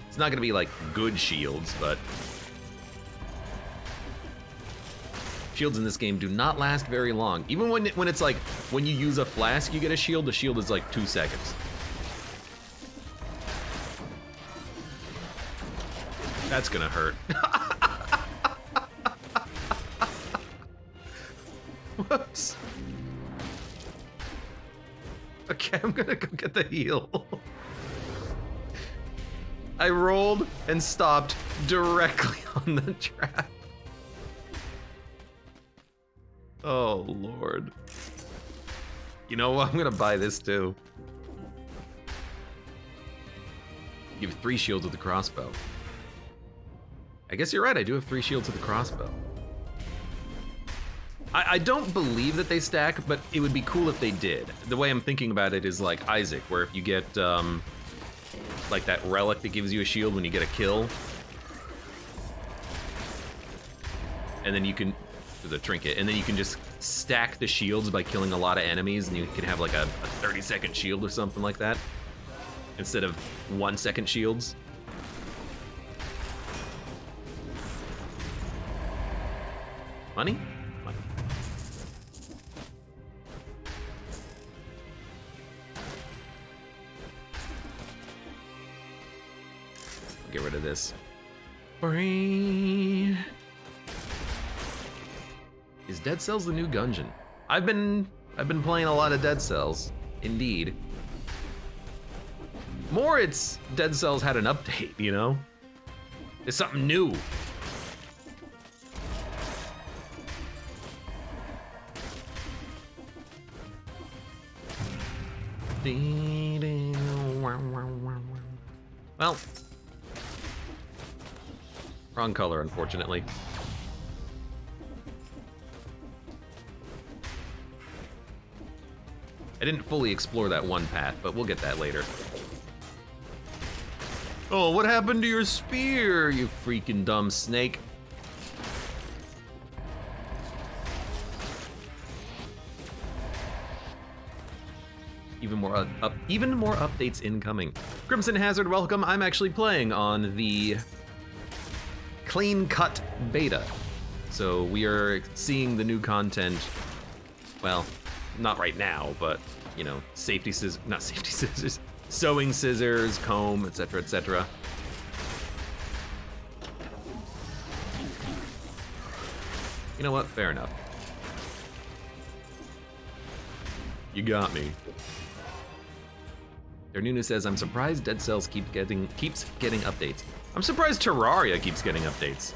It's not gonna be like good shields, but shields in this game do not last very long. Even when it's like, when you use a flask, you get a shield, the shield is like 2 seconds. That's gonna hurt. Whoops. Okay, I'm gonna go get the heal. I rolled and stopped directly on the trap. Oh, Lord. You know what? I'm gonna buy this too. You have 3 shields with the crossbow. I guess you're right, I do have 3 shields with the crossbow. I don't believe that they stack, but it would be cool if they did. The way I'm thinking about it is like Isaac, where if you get like that relic that gives you a shield when you get a kill, and then you can, the trinket, and then you can just stack the shields by killing a lot of enemies, and you can have like a 30-second shield or something like that, instead of 1-second shields. Money? Get rid of this. Is Dead Cells the new Gungeon? I've been playing a lot of Dead Cells, indeed. More it's Dead Cells had an update, you know? It's something new. Well, wrong color, unfortunately. I didn't fully explore that one path, but we'll get that later. Oh, what happened to your spear, you freaking dumb snake? Even more updates incoming. Crimson Hazard, welcome. I'm actually playing on the clean cut beta. So we are seeing the new content, well, not right now, but you know, sewing scissors, comb, etc., etc. You know what? Fair enough. You got me. Their Nunu says, I'm surprised Dead Cells keeps getting updates. I'm surprised Terraria keeps getting updates.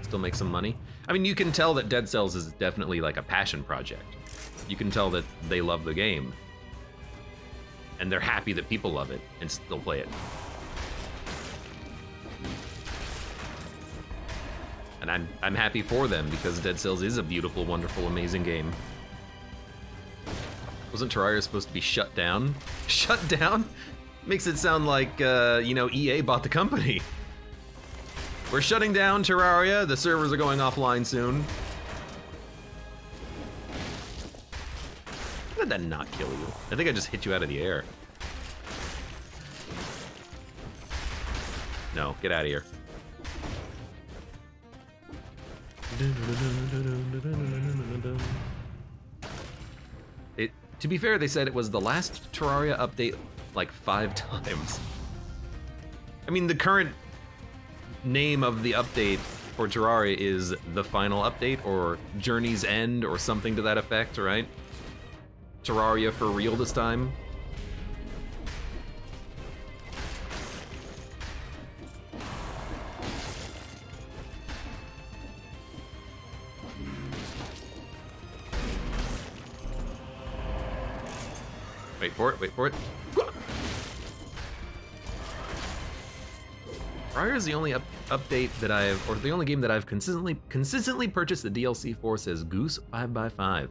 Still make some money. I mean, you can tell that Dead Cells is definitely like a passion project. You can tell that they love the game. And they're happy that people love it and still play it. And I'm happy for them because Dead Cells is a beautiful, wonderful, amazing game. Wasn't Terraria supposed to be shut down? Shut down? Makes it sound like, you know, EA bought the company. We're shutting down Terraria. The servers are going offline soon. How did that not kill you? I think I just hit you out of the air. No, get out of here. To be fair, they said it was the last Terraria update like 5 times. I mean, the current name of the update for Terraria is the final update or Journey's End or something to that effect, right? Terraria for real this time. Wait for it, wait for it. Terraria is the only update that or the only game that I've consistently purchased the DLC for, says Goose 5x5.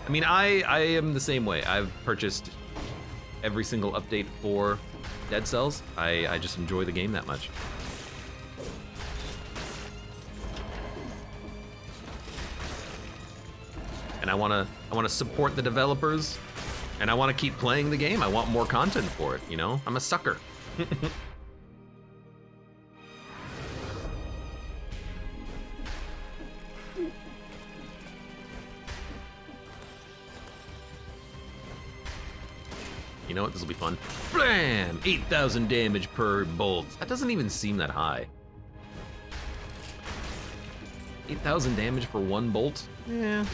I mean, I am the same way. I've purchased every single update for Dead Cells. I just enjoy the game that much. And I wanna support the developers, and I wanna keep playing the game. I want more content for it, you know? I'm a sucker. You know what? This will be fun. Blam! 8,000 damage per bolt. That doesn't even seem that high. 8,000 damage for one bolt? Yeah.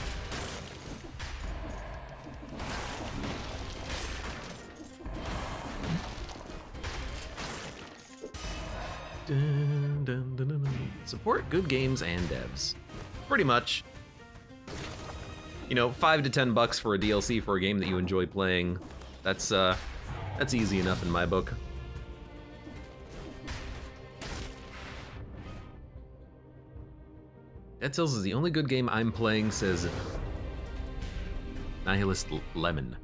Dun, dun, dun, dun, dun. Support good games and devs. Pretty much. You know, $5 to $10 for a DLC for a game that you enjoy playing. That's easy enough in my book. Dead Cells is the only good game I'm playing, says Nihilist Lemon.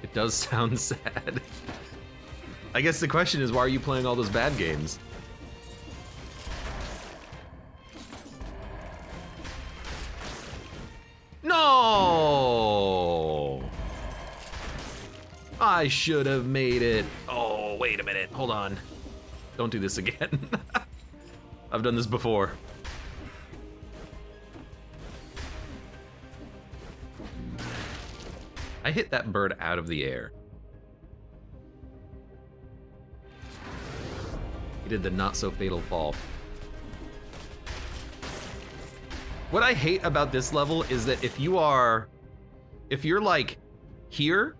It does sound sad. I guess the question is, why are you playing all those bad games? No! I should have made it. Oh, wait a minute. Hold on. Don't do this again. I've done this before. I hit that bird out of the air. He did the not so fatal fall. What I hate about this level is that if you're like here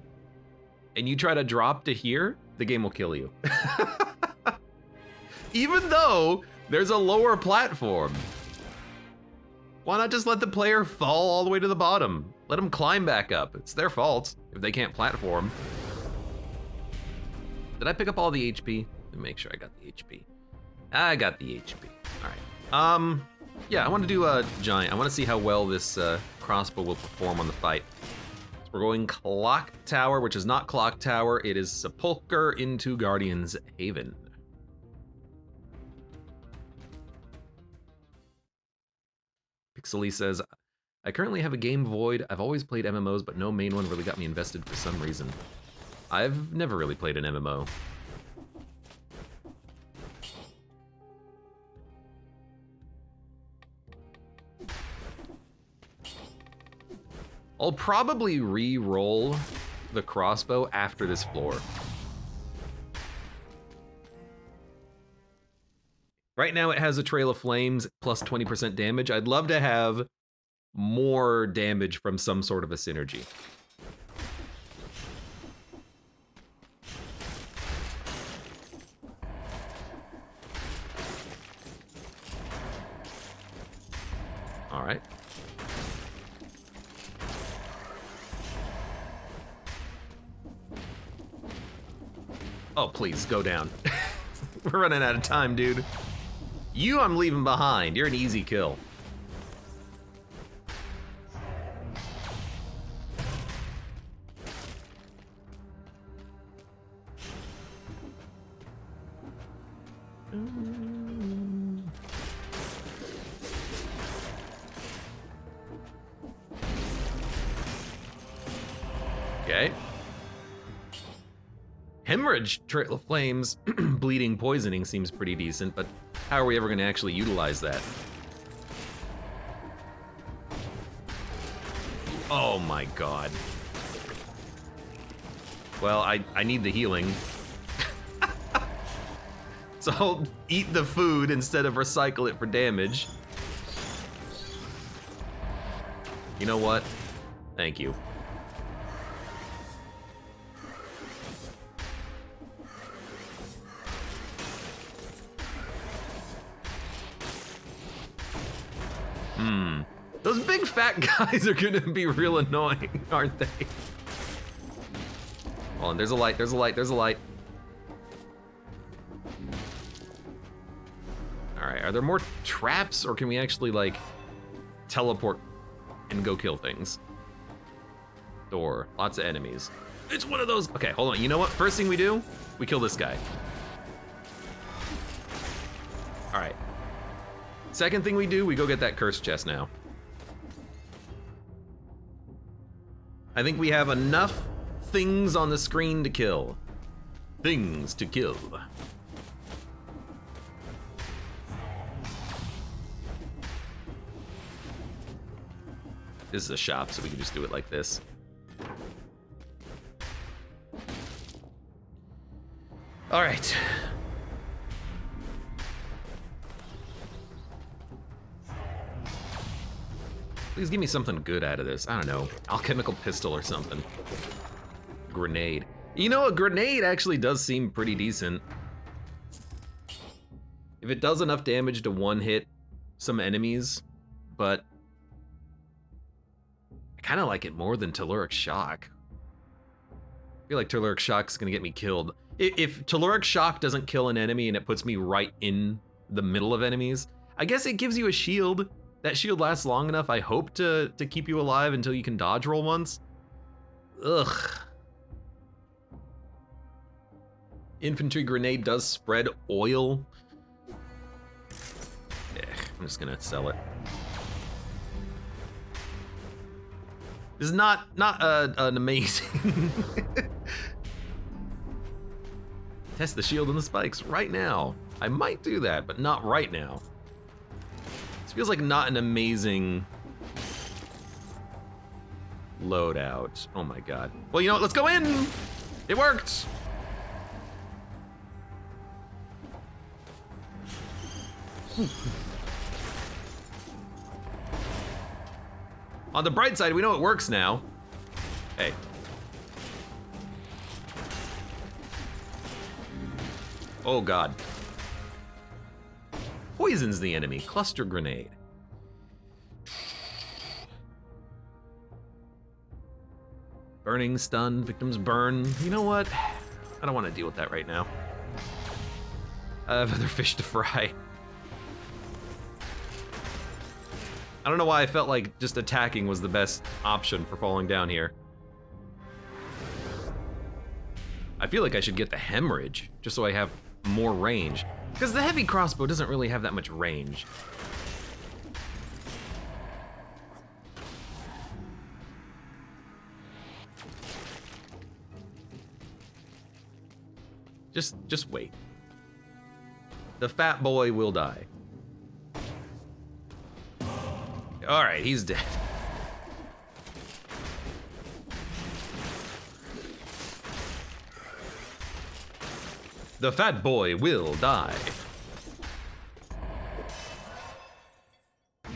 and you try to drop to here, the game will kill you. Even though there's a lower platform. Why not just let the player fall all the way to the bottom? Let them climb back up. It's their fault if they can't platform. Did I pick up all the HP? Let me make sure I got the HP. I got the HP. All right. Yeah, I want to do a giant. I want to see how well this crossbow will perform on the fight. So we're going Clock Tower, which is not Clock Tower. It is Sepulcher into Guardian's Haven. Pixely says, I currently have a game void. I've always played MMOs, but no main one really got me invested for some reason. I've never really played an MMO. I'll probably re-roll the crossbow after this floor. Right now it has a trail of flames plus 20% damage. I'd love to have more damage from some sort of a synergy. All right. Oh, please, go down. We're running out of time, dude. You I'm leaving behind. You're an easy kill. Okay. Hemorrhage, Trail of Flames, Bleeding, Poisoning seems pretty decent, but how are we ever going to actually utilize that? Oh my god. Well, I need the healing. So I'll eat the food instead of recycle it for damage. You know what? Thank you. Those big fat guys are gonna be real annoying, aren't they? Hold on, there's a light, there's a light, there's a light. All right, are there more traps or can we actually like teleport and go kill things? Door, lots of enemies. It's one of those, okay, hold on, you know what? First thing we do, we kill this guy. All right. Second thing we do, we go get that cursed chest now. I think we have enough things on the screen to kill. Things to kill. This is a shop, so we can just do it like this. All right. Please give me something good out of this. I don't know, alchemical pistol or something. Grenade. You know, a grenade actually does seem pretty decent. If it does enough damage to one-hit some enemies, but I kind of like it more than Telluric Shock. I feel like Telluric Shock is gonna get me killed. If Telluric Shock doesn't kill an enemy and it puts me right in the middle of enemies, I guess it gives you a shield. That shield lasts long enough, I hope, to keep you alive until you can dodge roll once. Ugh. Infantry grenade does spread oil. I'm just gonna sell it. This is not an amazing. Test the shield and the spikes right now. I might do that, but not right now. This feels like not an amazing Loadout. Oh my god. Well, you know what? Let's go in! It worked! On the bright side, we know it works now. Hey. Oh god. Poisons the enemy. Cluster grenade. Burning, stun, victims burn. You know what? I don't want to deal with that right now. I have other fish to fry. I don't know why I felt like just attacking was the best option for falling down here. I feel like I should get the hemorrhage, just so I have more range. Because the heavy crossbow doesn't really have that much range. Just wait. The fat boy will die. All right, he's dead. The fat boy will die.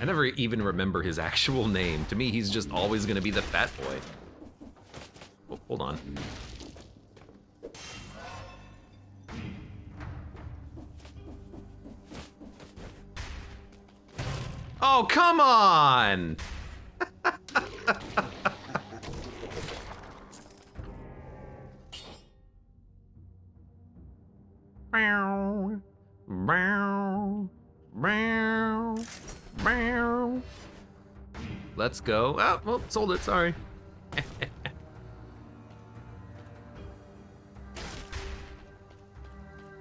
I never even remember his actual name. To me, he's just always gonna be the fat boy. Oh, hold on. Oh, come on! Let's go. Oh, well, sold it, sorry.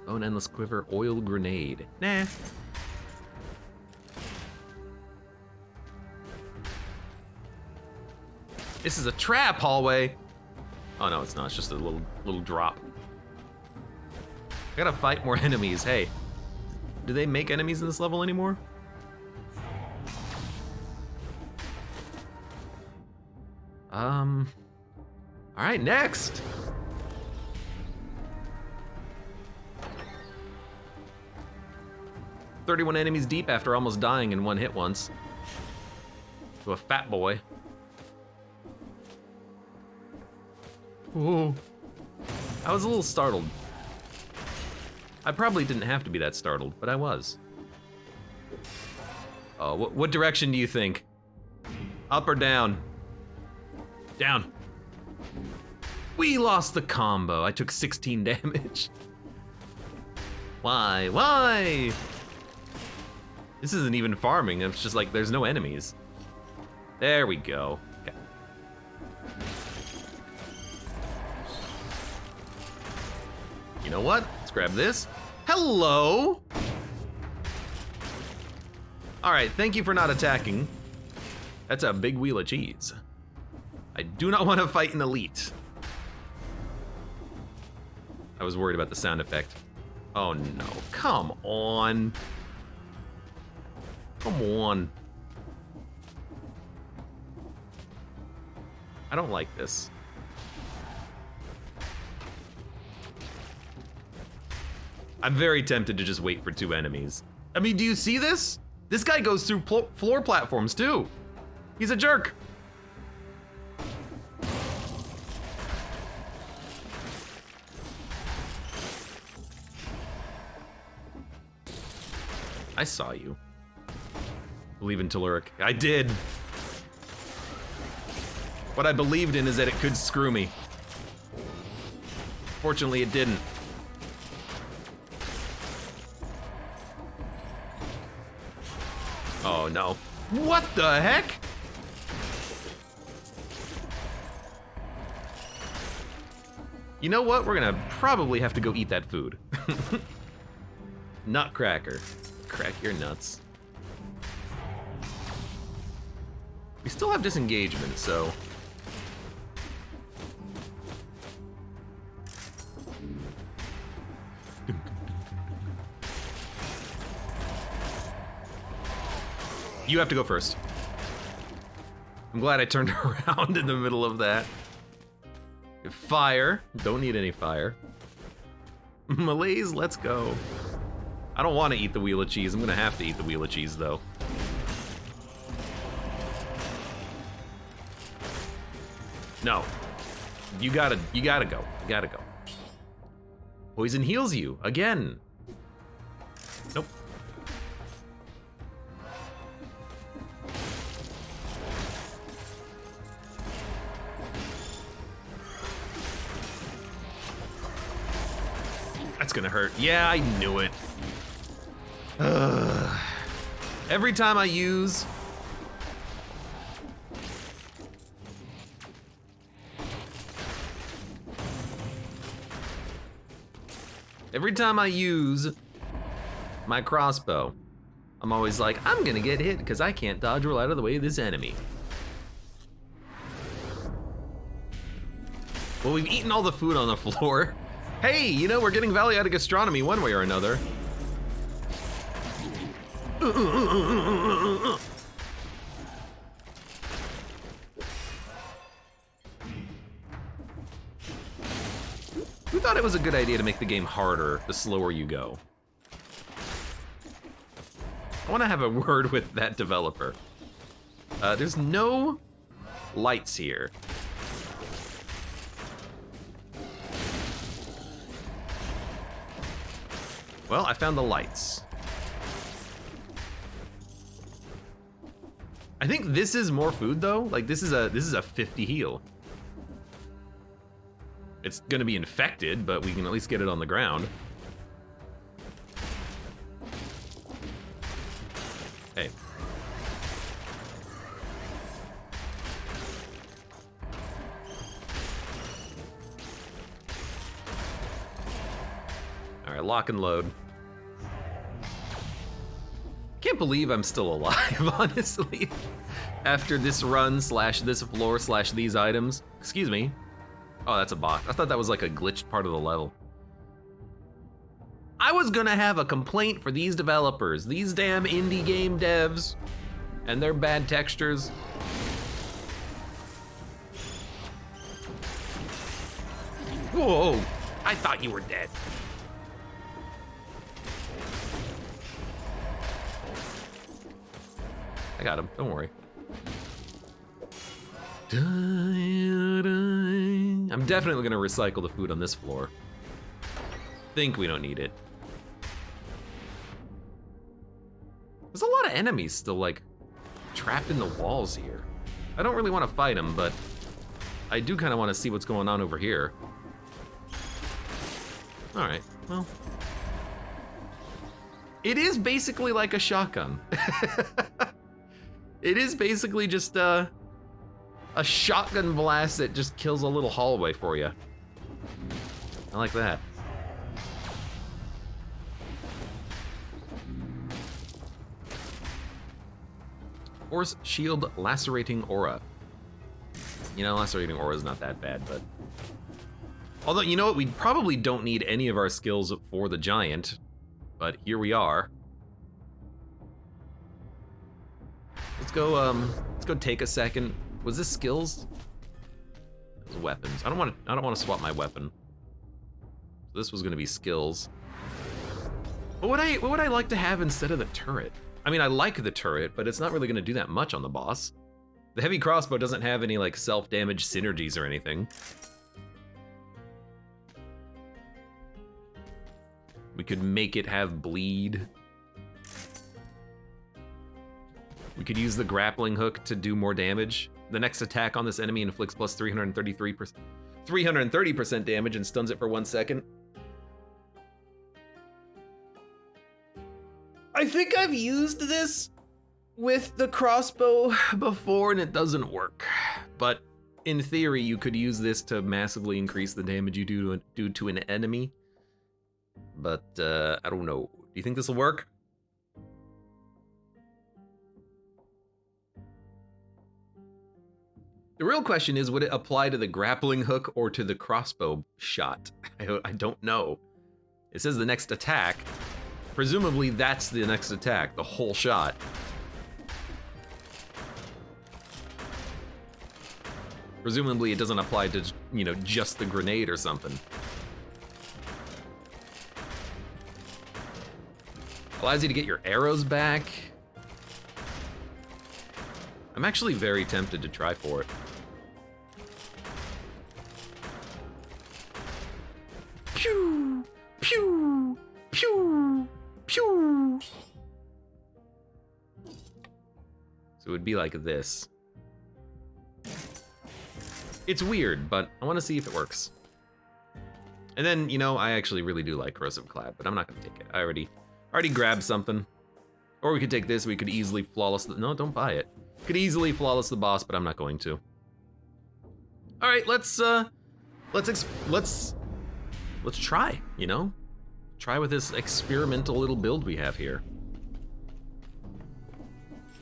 Oh, an endless quiver, oil grenade. Nah. This is a trap hallway. Oh no, it's not, it's just a little drop. I gotta fight more enemies. Hey, do they make enemies in this level anymore? All right, next. "31 enemies deep after almost dying in one hit once." To a fat boy. Ooh. I was a little startled. I probably didn't have to be that startled, but I was. Oh, what direction do you think? Up or down? Down. We lost the combo. I took 16 damage. Why? Why? This isn't even farming. It's just like there's no enemies. There we go. Okay. You know what? Let's grab this. Hello! All right, thank you for not attacking. That's a big wheel of cheese. I do not want to fight an elite. I was worried about the sound effect. Oh no, come on. Come on. I don't like this. I'm very tempted to just wait for two enemies. I mean, do you see this? This guy goes through floor platforms too. He's a jerk. I saw you. Believe in Telluric. I did. What I believed in is that it could screw me. Fortunately, it didn't. Oh no. What the heck? You know what? We're gonna probably have to go eat that food. Nutcracker. Crack your nuts. We still have disengagement, so... You have to go first. I'm glad I turned around in the middle of that. Fire. Don't need any fire. Malaise, let's go. I don't want to eat the wheel of cheese. I'm gonna have to eat the wheel of cheese though. No. You gotta go. You gotta go. Poison heals you again. Nope. That's gonna hurt. Yeah, I knew it. Every time I use... Every time I use my crossbow, I'm always like, I'm gonna get hit because I can't dodge roll out of the way of this enemy. Well, we've eaten all the food on the floor. Hey, you know, we're getting value out of gastronomy one way or another. Who thought it was a good idea to make the game harder the slower you go? I want to have a word with that developer. There's no lights here. Well, I found the lights. I think this is more food though. Like this is a 50 heal. It's gonna be infected, but we can at least get it on the ground. Hey. All right, lock and load. Can't believe I'm still alive, honestly. After this run slash this floor slash these items. Excuse me. Oh, that's a box. I thought that was like a glitched part of the level. I was gonna have a complaint for these developers, these damn indie game devs, and their bad textures. Whoa, I thought you were dead. I got him, don't worry. I'm definitely gonna recycle the food on this floor. Think we don't need it. There's a lot of enemies still like trapped in the walls here. I don't really want to fight them, but I do kind of want to see what's going on over here. All right, well. It is basically like a shotgun. It is basically just a shotgun blast that just kills a little hallway for you. I like that. Force shield lacerating aura. You know, lacerating aura is not that bad, but... Although, you know what, we probably don't need any of our skills for the giant, but here we are. Let's go take a second. Was this skills? It was weapons. I don't want to swap my weapon. So this was gonna be skills. What would I like to have instead of the turret? I mean, I like the turret, but it's not really gonna do that much on the boss. The heavy crossbow doesn't have any like self-damage synergies or anything. We could make it have bleed. We could use the grappling hook to do more damage. The next attack on this enemy inflicts plus 330% damage and stuns it for 1 second. I think I've used this with the crossbow before and it doesn't work. But in theory, you could use this to massively increase the damage you do to an enemy. But I don't know. Do you think this will work? The real question is, would it apply to the grappling hook or to the crossbow shot? I don't know. It says the next attack. Presumably that's the next attack, the whole shot. Presumably it doesn't apply to, you know, just the grenade or something. Allows you to get your arrows back. I'm actually very tempted to try for it. Pew! Pew! Pew! Pew! So it would be like this. It's weird, but I want to see if it works. And then, you know, I actually really do like Corrosive Clad, but I'm not gonna take it. I already grabbed something. Or we could take this, we could easily flawless no, don't buy it. Could easily flawless the boss, but I'm not going to. All right, let's try, you know? Try with this experimental little build we have here.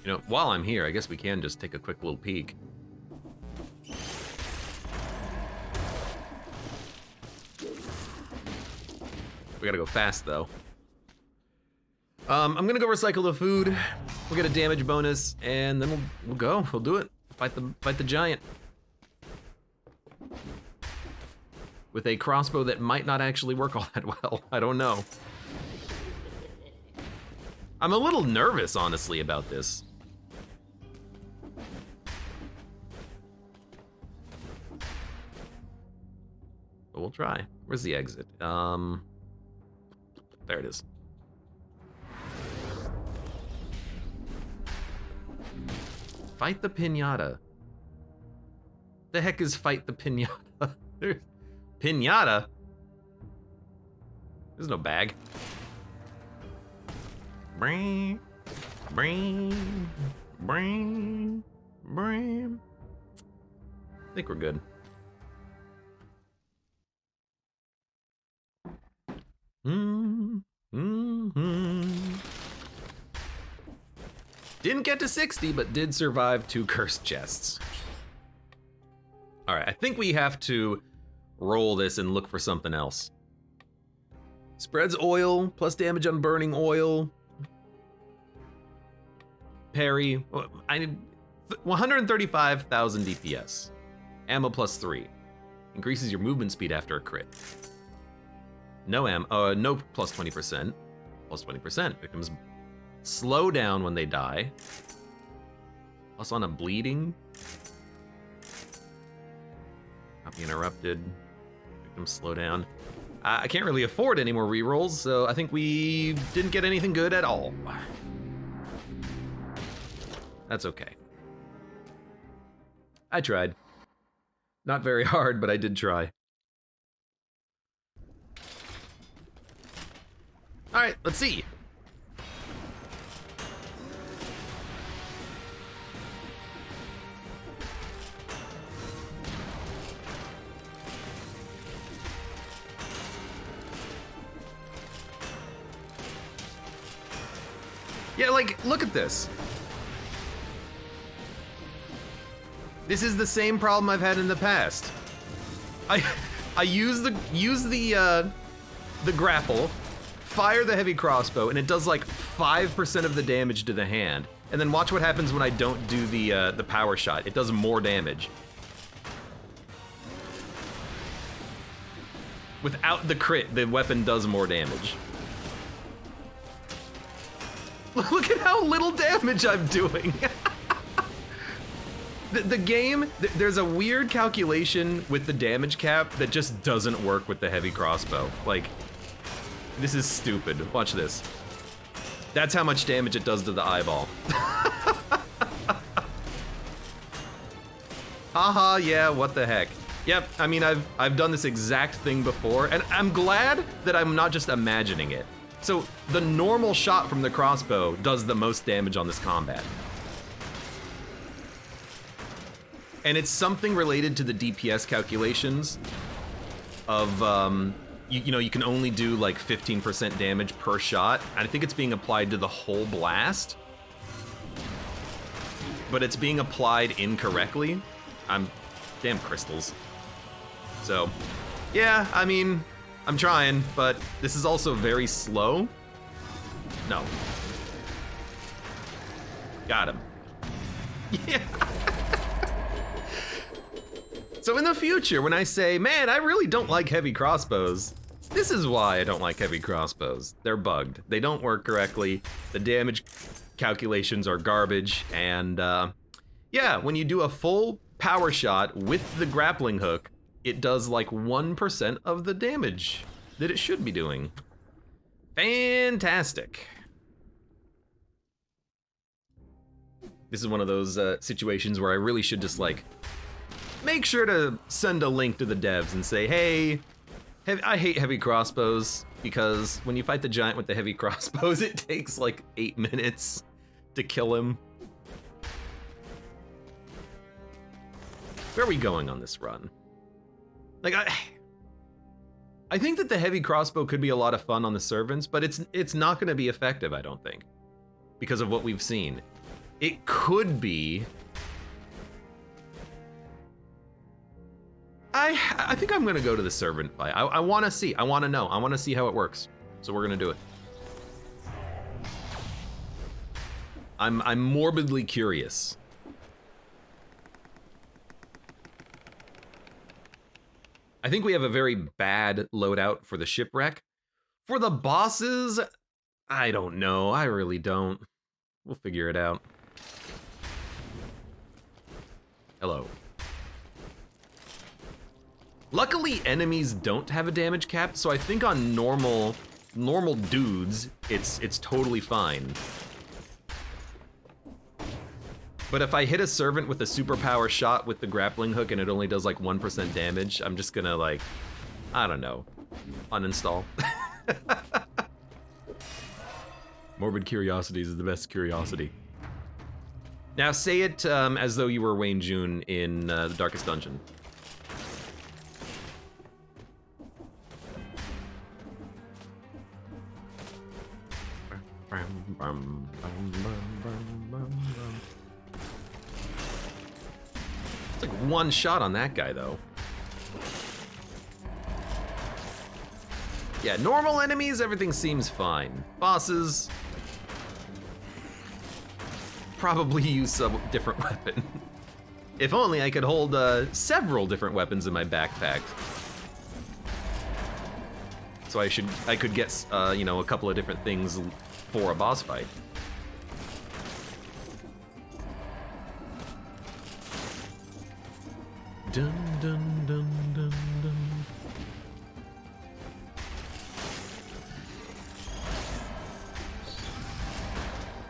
You know, while I'm here, I guess we can just take a quick little peek. We gotta go fast though. I'm gonna go recycle the food. We'll get a damage bonus, and then we'll go. We'll do it. Fight the giant. With a crossbow that might not actually work all that well. I don't know. I'm a little nervous, honestly, about this. But we'll try. Where's the exit? There it is. Fight the pinata. The heck is fight the pinata? Pinata? There's no bag. Bring, bring, bring, bring. I think we're good. Didn't get to 60, but did survive 2 cursed chests. All right, I think we have to roll this and look for something else. Spreads oil, plus damage on burning oil. Parry, I need 135,000 DPS. Ammo plus 3. Increases your movement speed after a crit. No ammo, no plus 20%. Plus 20%. Victims slow down when they die. Plus on a bleeding. Not be interrupted. Victims slow down. I can't really afford any more rerolls, so I think we didn't get anything good at all. That's okay. I tried. Not very hard, but I did try. All right, let's see. Yeah, like, look at this. This is the same problem I've had in the past. I use the grapple, fire the heavy crossbow, and it does like 5% of the damage to the hand. And then watch what happens when I don't do the power shot. It does more damage. Without the crit, the weapon does more damage. Look at how little damage I'm doing. The game, there's a weird calculation with the damage cap that just doesn't work with the heavy crossbow. Like, this is stupid. Watch this. That's how much damage it does to the eyeball. Haha, yeah, what the heck. Yep, I mean, I've done this exact thing before, and I'm glad that I'm not just imagining it. So, the normal shot from the crossbow does the most damage on this combat. And it's something related to the DPS calculations of, you know, you can only do like 15% damage per shot. And I think it's being applied to the whole blast. But it's being applied incorrectly. Damn crystals. So, yeah, I mean, I'm trying, but this is also very slow. No. Got him. Yeah. So in the future, when I say, man, I really don't like heavy crossbows, this is why I don't like heavy crossbows. They're bugged. They don't work correctly. The damage calculations are garbage. And yeah, when you do a full power shot with the grappling hook, it does like 1% of the damage that it should be doing. Fantastic. This is one of those situations where I really should just like make sure to send a link to the devs and say, hey, I hate heavy crossbows because when you fight the giant with the heavy crossbows, it takes like 8 minutes to kill him. Where are we going on this run? Like, I think that the heavy crossbow could be a lot of fun on the servants, but it's not going to be effective, I don't think, because of what we've seen. It could be. I think I'm gonna go to the servant fight. I want to see. I want to know. I want to see how it works. So we're gonna do it. I'm morbidly curious. I think we have a very bad loadout for the shipwreck. For the bosses, I don't know. I really don't. We'll figure it out. Hello. Luckily, enemies don't have a damage cap, so I think on normal dudes, it's totally fine. But if I hit a servant with a superpower shot with the grappling hook and it only does like 1% damage, I'm just gonna like, I don't know, uninstall. Morbid curiosities is the best curiosity. Now say it as though you were Wayne June in The Darkest Dungeon. It's like one shot on that guy though. Yeah, normal enemies, everything seems fine. Bosses, probably use a different weapon. If only I could hold several different weapons in my backpack. So I could get you know, a couple of different things for a boss fight. Dun dun dun dun dun.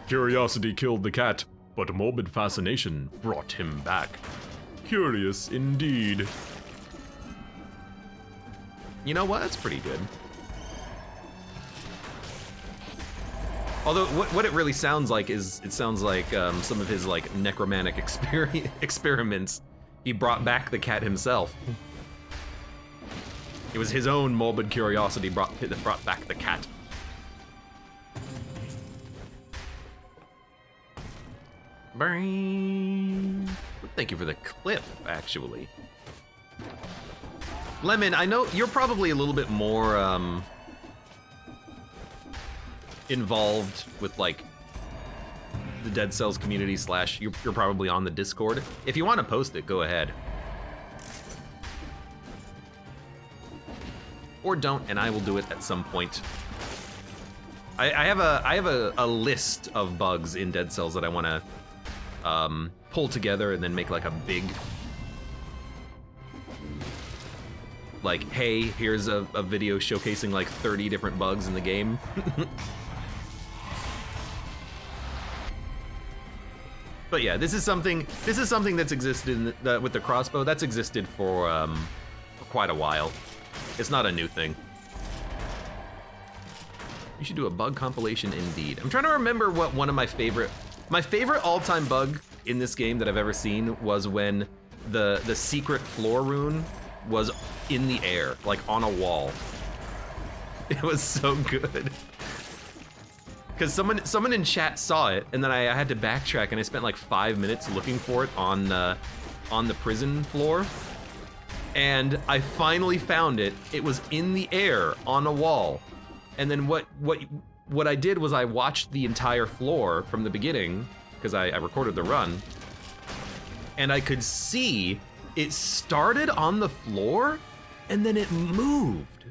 Curiosity killed the cat, but morbid fascination brought him back. Curious indeed. You know what? That's pretty good. Although what it really sounds like is, it sounds like some of his like necromantic experiments. He brought back the cat himself. It was his own morbid curiosity that brought back the cat. Thank you for the clip, actually. Lemon, I know you're probably a little bit more involved with like the Dead Cells community / you're probably on the Discord. If you want to post it, go ahead. Or don't, and I will do it at some point. I have a list of bugs in Dead Cells that I want to pull together and then make like a big, like, hey, here's a video showcasing like 30 different bugs in the game. But yeah, this is something that's existed with the crossbow. That's existed for quite a while. It's not a new thing. You should do a bug compilation indeed. I'm trying to remember what one of my favorite all-time bug in this game that I've ever seen was when the secret floor rune was in the air, like on a wall. It was so good. Because someone in chat saw it, and then I had to backtrack, and I spent like 5 minutes looking for it on the prison floor. And I finally found it. It was in the air on a wall. And then what I did was I watched the entire floor from the beginning, because I recorded the run, and I could see it started on the floor and then it moved.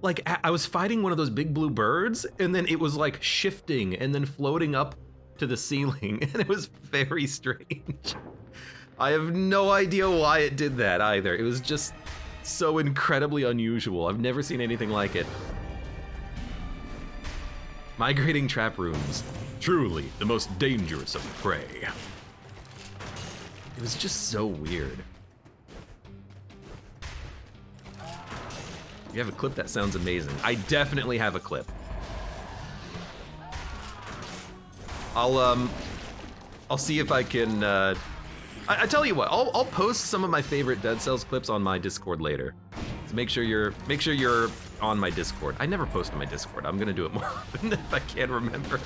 Like I was fighting one of those big blue birds and then it was like shifting and then floating up to the ceiling, and it was very strange. I have no idea why it did that either. It was just so incredibly unusual. I've never seen anything like it. Migrating trap rooms, truly the most dangerous of prey. It was just so weird. You have a clip? That sounds amazing. I definitely have a clip. I'll see if I can, I tell you what, I'll post some of my favorite Dead Cells clips on my Discord later. So make sure you're on my Discord. I never post on my Discord. I'm gonna do it more often if I can remember.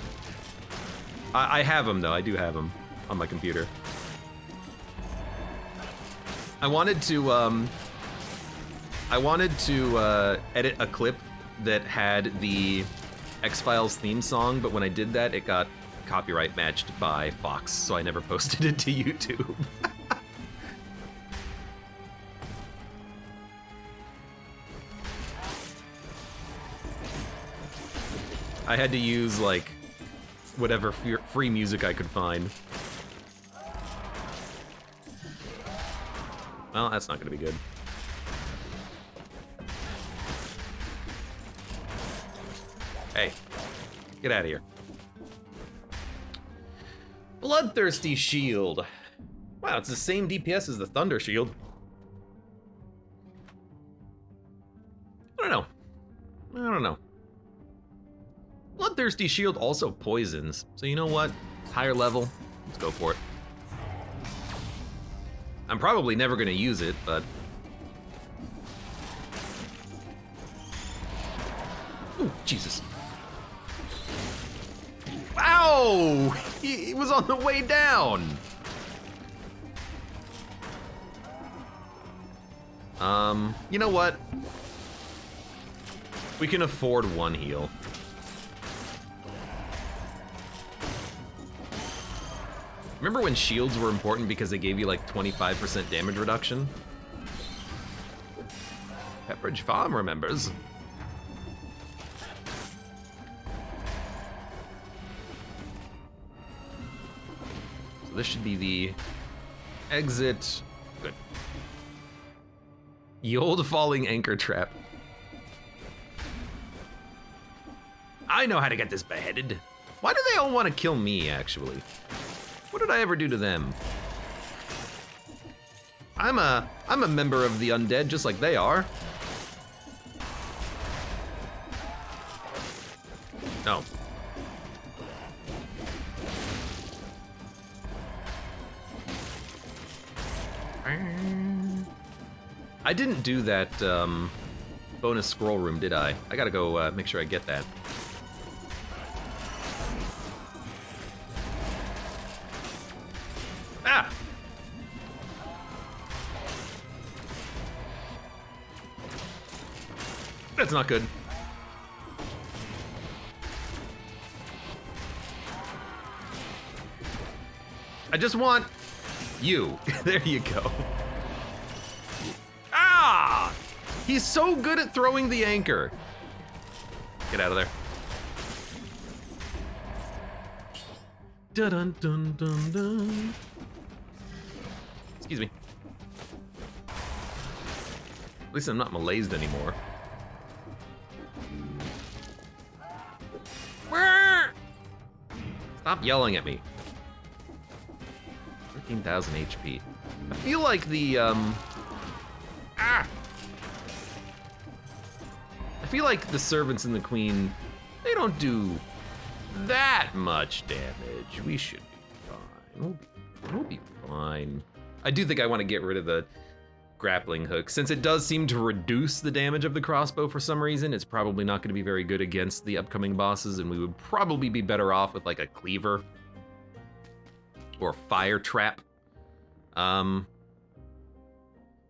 I have them though, I do have them on my computer. I wanted to edit a clip that had the X-Files theme song, but when I did that, it got copyright matched by Fox, so I never posted it to YouTube. I had to use like whatever free music I could find. Well, that's not gonna be good. Hey, get out of here. Bloodthirsty Shield. Wow, it's the same DPS as the Thunder Shield. I don't know. Bloodthirsty Shield also poisons, so you know what? Higher level, let's go for it. I'm probably never gonna use it, but... Ooh, Jesus. Ow! He was on the way down! You know what? We can afford one heal. Remember when shields were important because they gave you like 25% damage reduction? Pepperidge Farm remembers. So this should be the exit. Good. Ye old falling anchor trap. I know how to get this beheaded. Why do they all want to kill me, actually? What did I ever do to them? I'm a member of the undead, just like they are. No. I didn't do that bonus scroll room, did I? I gotta go make sure I get that. Ah! That's not good. I just want you. There you go. Ah! He's so good at throwing the anchor. Get out of there. Dun dun dun dun dun. Excuse me. At least I'm not malazed anymore. Stop yelling at me. 13,000 HP. I feel like the, I feel like the servants and the queen, they don't do that much damage. We should be fine. We'll be fine. I do think I want to get rid of the grappling hook. Since it does seem to reduce the damage of the crossbow for some reason, it's probably not going to be very good against the upcoming bosses, and we would probably be better off with like a cleaver or fire trap.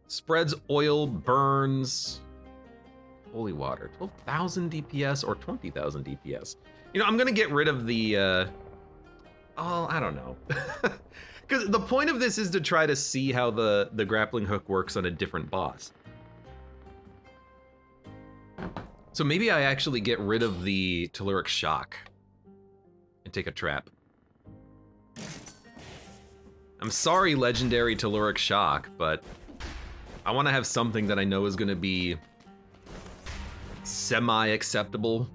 Spreads oil, burns, holy water, 12,000 DPS or 20,000 DPS. You know, I'm gonna get rid of the, oh, I don't know. Because the point of this is to try to see how the grappling hook works on a different boss. So maybe I actually get rid of the telluric shock and take a trap. I'm sorry, legendary telluric shock, but I want to have something that I know is going to be semi-acceptable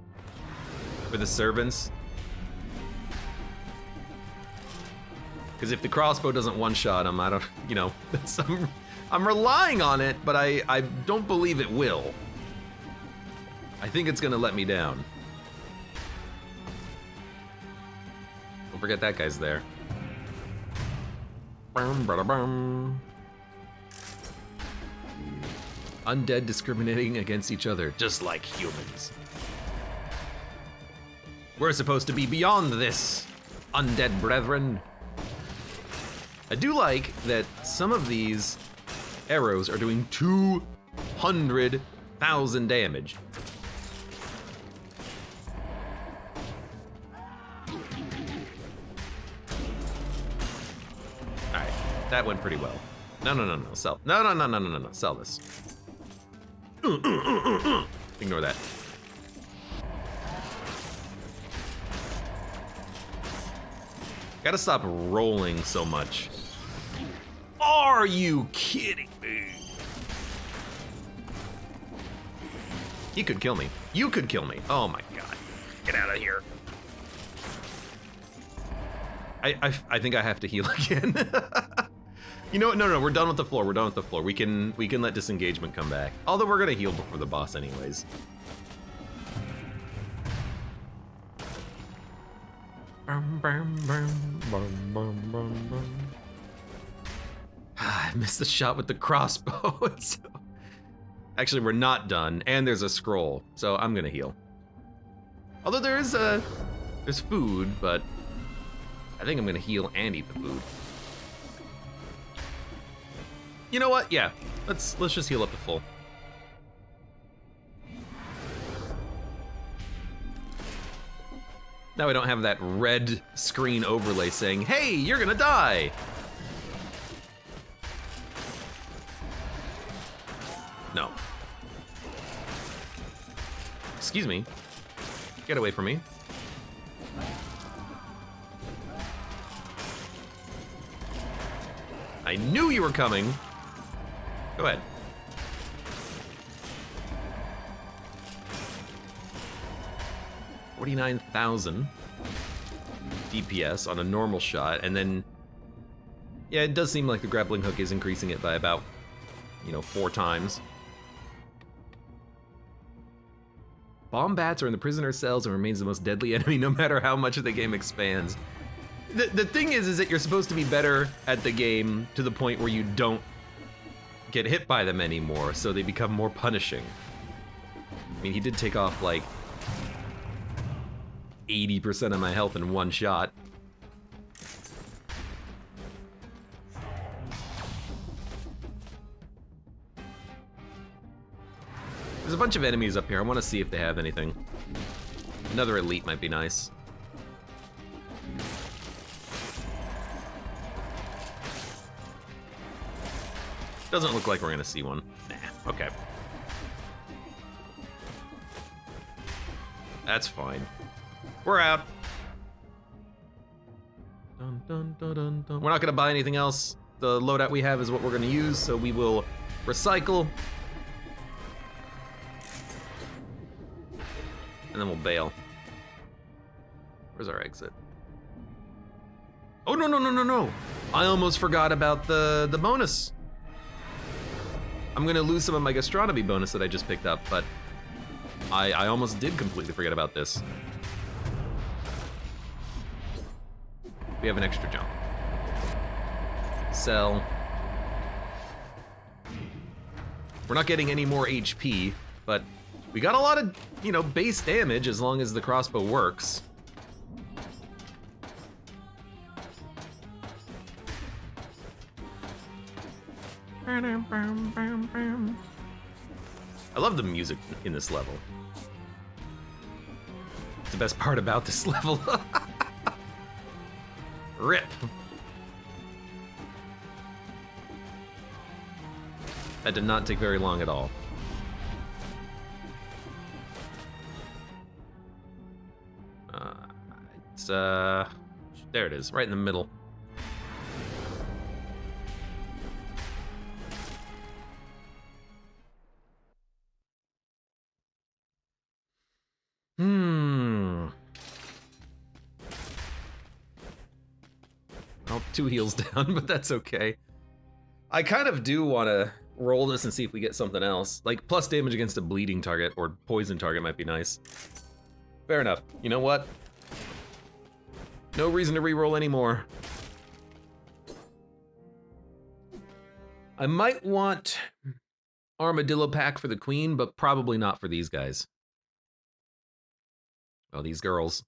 for the servants. Because if the crossbow doesn't one-shot him, I don't, you know, I'm relying on it, but I don't believe it will. I think it's gonna let me down. Don't forget that guy's there. Undead discriminating against each other, just like humans. We're supposed to be beyond this, undead brethren. I do like that some of these arrows are doing 200,000 damage. Alright, that went pretty well. No, sell. No, sell this. Ignore that. Gotta stop rolling so much. Are you kidding me? He could kill me. You could kill me. Oh my god. Get out of here. I think I have to heal again. You know what? No, we're done with the floor. We're done with the floor. We can let disengagement come back. Although we're gonna heal before the boss anyways. I missed the shot with the crossbow. Actually, we're not done, and there's a scroll, so I'm gonna heal. Although there's food, but I think I'm gonna heal and eat the food. You know what? Yeah, let's just heal up to full. Now we don't have that red screen overlay saying, "Hey, you're gonna die." No. Excuse me. Get away from me. I knew you were coming. Go ahead. $49,000 DPS on a normal shot, and then, yeah, it does seem like the grappling hook is increasing it by about, 4 times. Bomb bats are in the prisoner cells and remains the most deadly enemy no matter how much the game expands. The thing is that you're supposed to be better at the game to the point where you don't get hit by them anymore, so they become more punishing. I mean, he did take off like 80% of my health in one shot. There's a bunch of enemies up here. I want to see if they have anything. Another elite might be nice. Doesn't look like we're gonna see one. Nah, okay. That's fine. We're out. Dun, dun, dun, dun, dun. We're not gonna buy anything else. The loadout we have is what we're gonna use, so we will recycle. And then we'll bail. Where's our exit? Oh, no. I almost forgot about the bonus. I'm gonna lose some of my gastronomy bonus that I just picked up, but I almost did completely forget about this. We have an extra jump. Sell. We're not getting any more HP, but we got a lot of, base damage as long as the crossbow works. I love the music in this level. It's the best part about this level. Rip. That did not take very long at all. There it is, right in the middle. Well, 2 heals down, but that's okay. I kind of do want to roll this and see if we get something else. Like, plus damage against a bleeding target or poison target might be nice. Fair enough. You know what? No reason to reroll anymore. I might want Armadillo Pack for the queen, but probably not for these guys. Oh, these girls.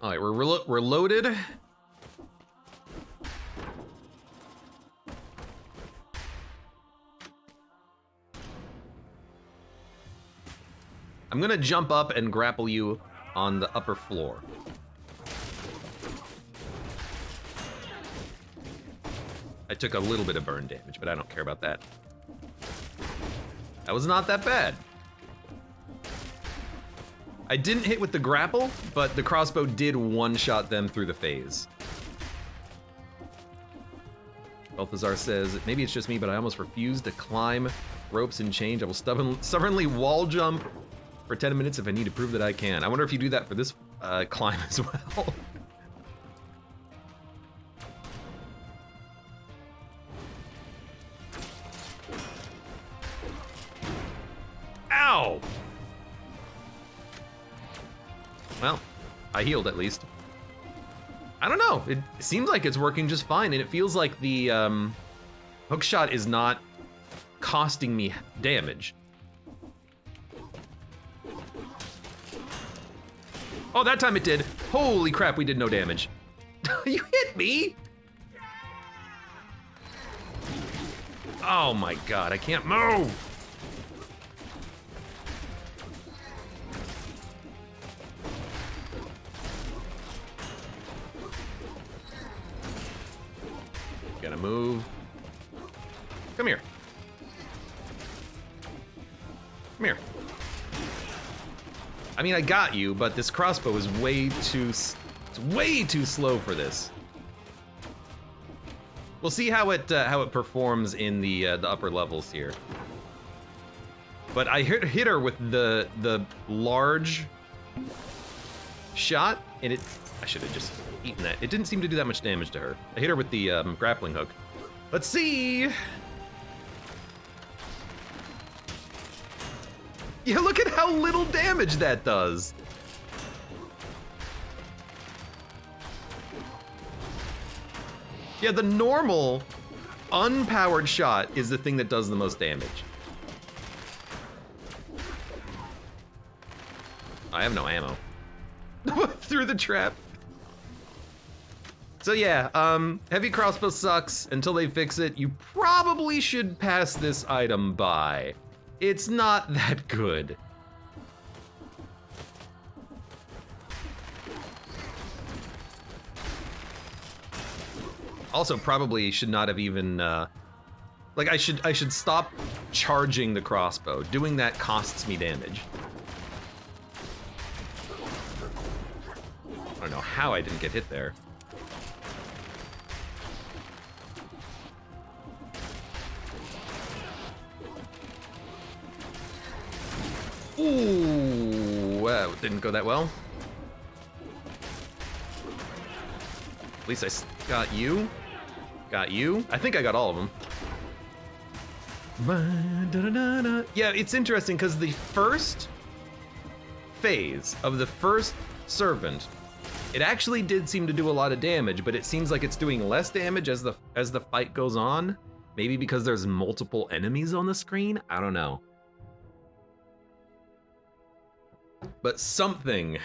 All right, we're loaded. I'm gonna jump up and grapple you on the upper floor. I took a little bit of burn damage, but I don't care about that. That was not that bad. I didn't hit with the grapple, but the crossbow did one-shot them through the phase. Balthazar says, maybe it's just me, but I almost refuse to climb ropes and change. I will stubbornly wall jump for 10 minutes if I need to prove that I can. I wonder if you do that for this climb as well. Ow! Well, I healed at least. I don't know, it seems like it's working just fine, and it feels like the hookshot is not costing me damage. Oh, that time it did. Holy crap, we did no damage. You hit me! Oh my god, I can't move! Gotta move. Come here. Come here. I mean, I got you, but this crossbow is way too slow for this. We'll see how it performs in the upper levels here. But I hit her with the large shot, and I should have just eaten that. It didn't seem to do that much damage to her. I hit her with the grappling hook. Let's see. Yeah, look at how little damage that does. Yeah, the normal unpowered shot is the thing that does the most damage. I have no ammo. Through the trap. So yeah, heavy crossbow sucks. Until they fix it, you probably should pass this item by. It's not that good. Also, probably should not have even, like I should stop charging the crossbow. Doing that costs me damage. I don't know how I didn't get hit there. Ooh, wow, didn't go that well. At least I got you. Got you. I think I got all of them. Yeah, it's interesting because the first phase of the first servant, it actually did seem to do a lot of damage, but it seems like it's doing less damage as the fight goes on. Maybe because there's multiple enemies on the screen? I don't know. But something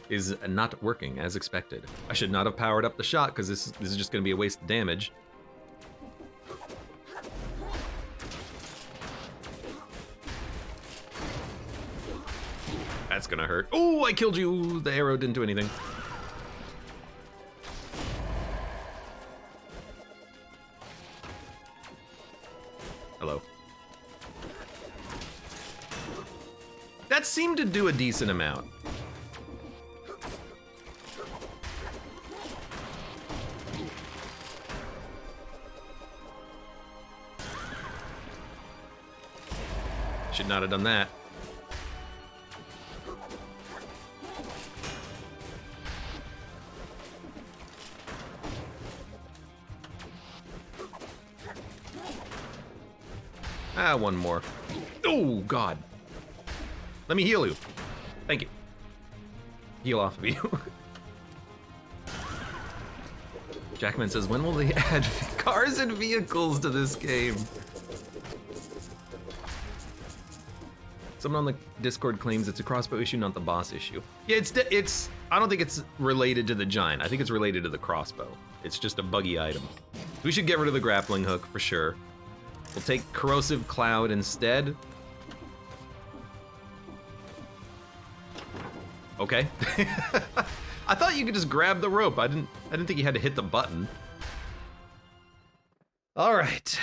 is not working as expected. I should not have powered up the shot because this is just going to be a waste of damage. That's gonna hurt. Oh, I killed you! The arrow didn't do anything. Hello. That seemed to do a decent amount. Should not have done that. Ah, one more. Oh, God. Let me heal you. Thank you. Heal off of you. Jackman says, when will they add cars and vehicles to this game? Someone on the Discord claims it's a crossbow issue, not the boss issue. Yeah, it's. I don't think it's related to the giant. I think it's related to the crossbow. It's just a buggy item. We should get rid of the grappling hook for sure. We'll take corrosive cloud instead. Okay. I thought you could just grab the rope. I didn't think you had to hit the button. All right.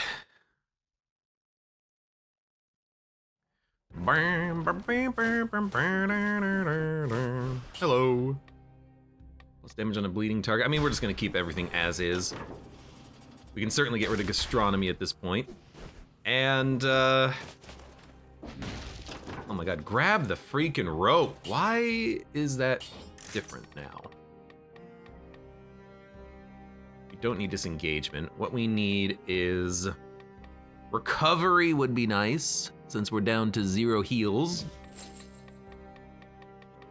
Hello. Less damage on a bleeding target. I mean, we're just gonna keep everything as is. We can certainly get rid of gastronomy at this point. And, oh my God, grab the freaking rope. Why is that different now? We don't need disengagement. What we need is recovery would be nice, since we're down to 0 heals.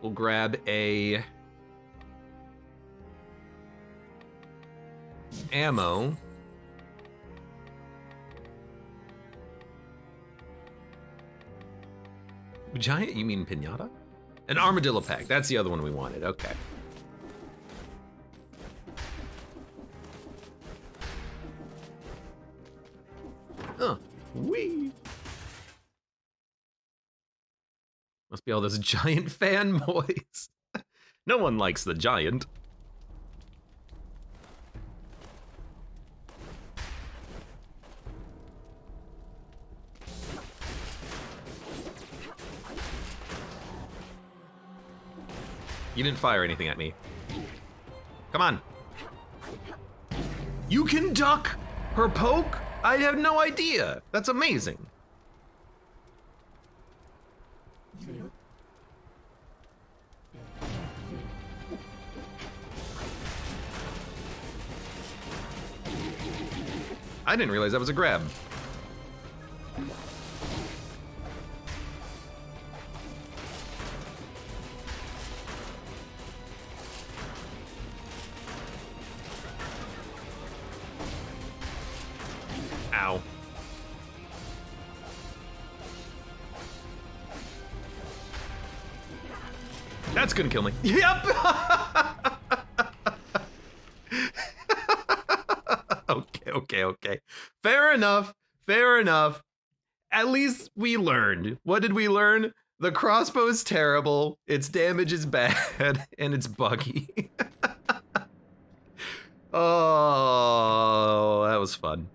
We'll grab a ammo. Giant? You mean pinata? An armadillo pack. That's the other one we wanted. Okay. Wee. Must be all those giant fanboys. No one likes the giant. You didn't fire anything at me. Come on. You can duck her poke? I have no idea. That's amazing. I didn't realize that was a grab. Ow. That's gonna kill me. Yep! Okay. Fair enough. At least we learned. What did we learn? The crossbow is terrible, its damage is bad, and it's buggy. Oh, that was fun.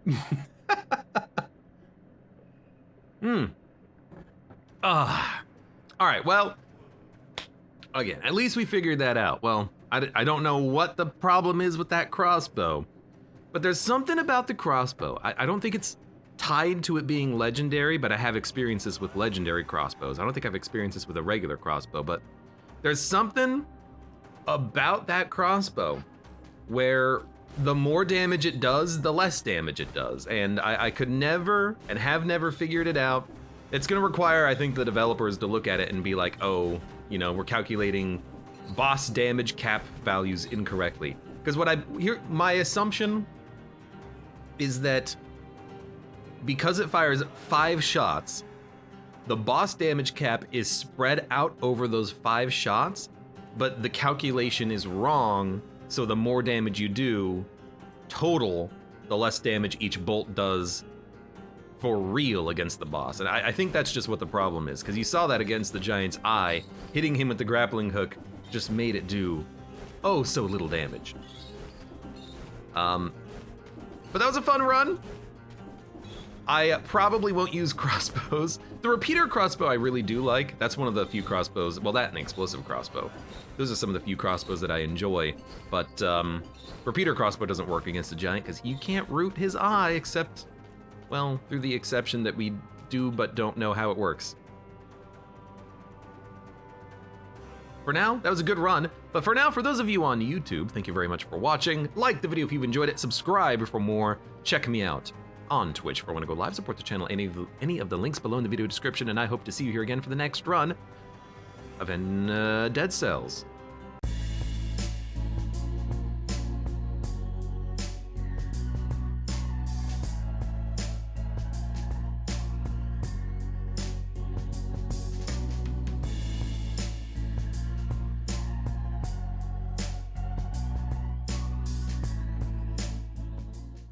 All right, well, again, at least we figured that out. Well, I don't know what the problem is with that crossbow, but there's something about the crossbow. I don't think it's tied to it being legendary, but I have experiences with legendary crossbows. I don't think I have experiences with a regular crossbow, but there's something about that crossbow where the more damage it does, the less damage it does. And I could never, and have never figured it out. It's gonna require, I think, the developers to look at it and be like, oh, you know, we're calculating boss damage cap values incorrectly. Because my assumption is that because it fires 5 shots, the boss damage cap is spread out over those 5 shots, but the calculation is wrong, so the more damage you do, total, the less damage each bolt does for real against the boss. And I think that's just what the problem is, because you saw that against the giant's eye. Hitting him with the grappling hook just made it do oh so little damage. But that was a fun run. I probably won't use crossbows. The repeater crossbow I really do like. That's one of the few crossbows, well, that and the explosive crossbow. Those are some of the few crossbows that I enjoy, but repeater crossbow doesn't work against a giant because you can't root his eye except, well, through the exception that we do but don't know how it works. For now, that was a good run, but for now, for those of you on YouTube, thank you very much for watching. Like the video if you've enjoyed it, subscribe for more, check me out on Twitch if I want to go live, support the channel, any of the links below in the video description, and I hope to see you here again for the next run of Dead Cells.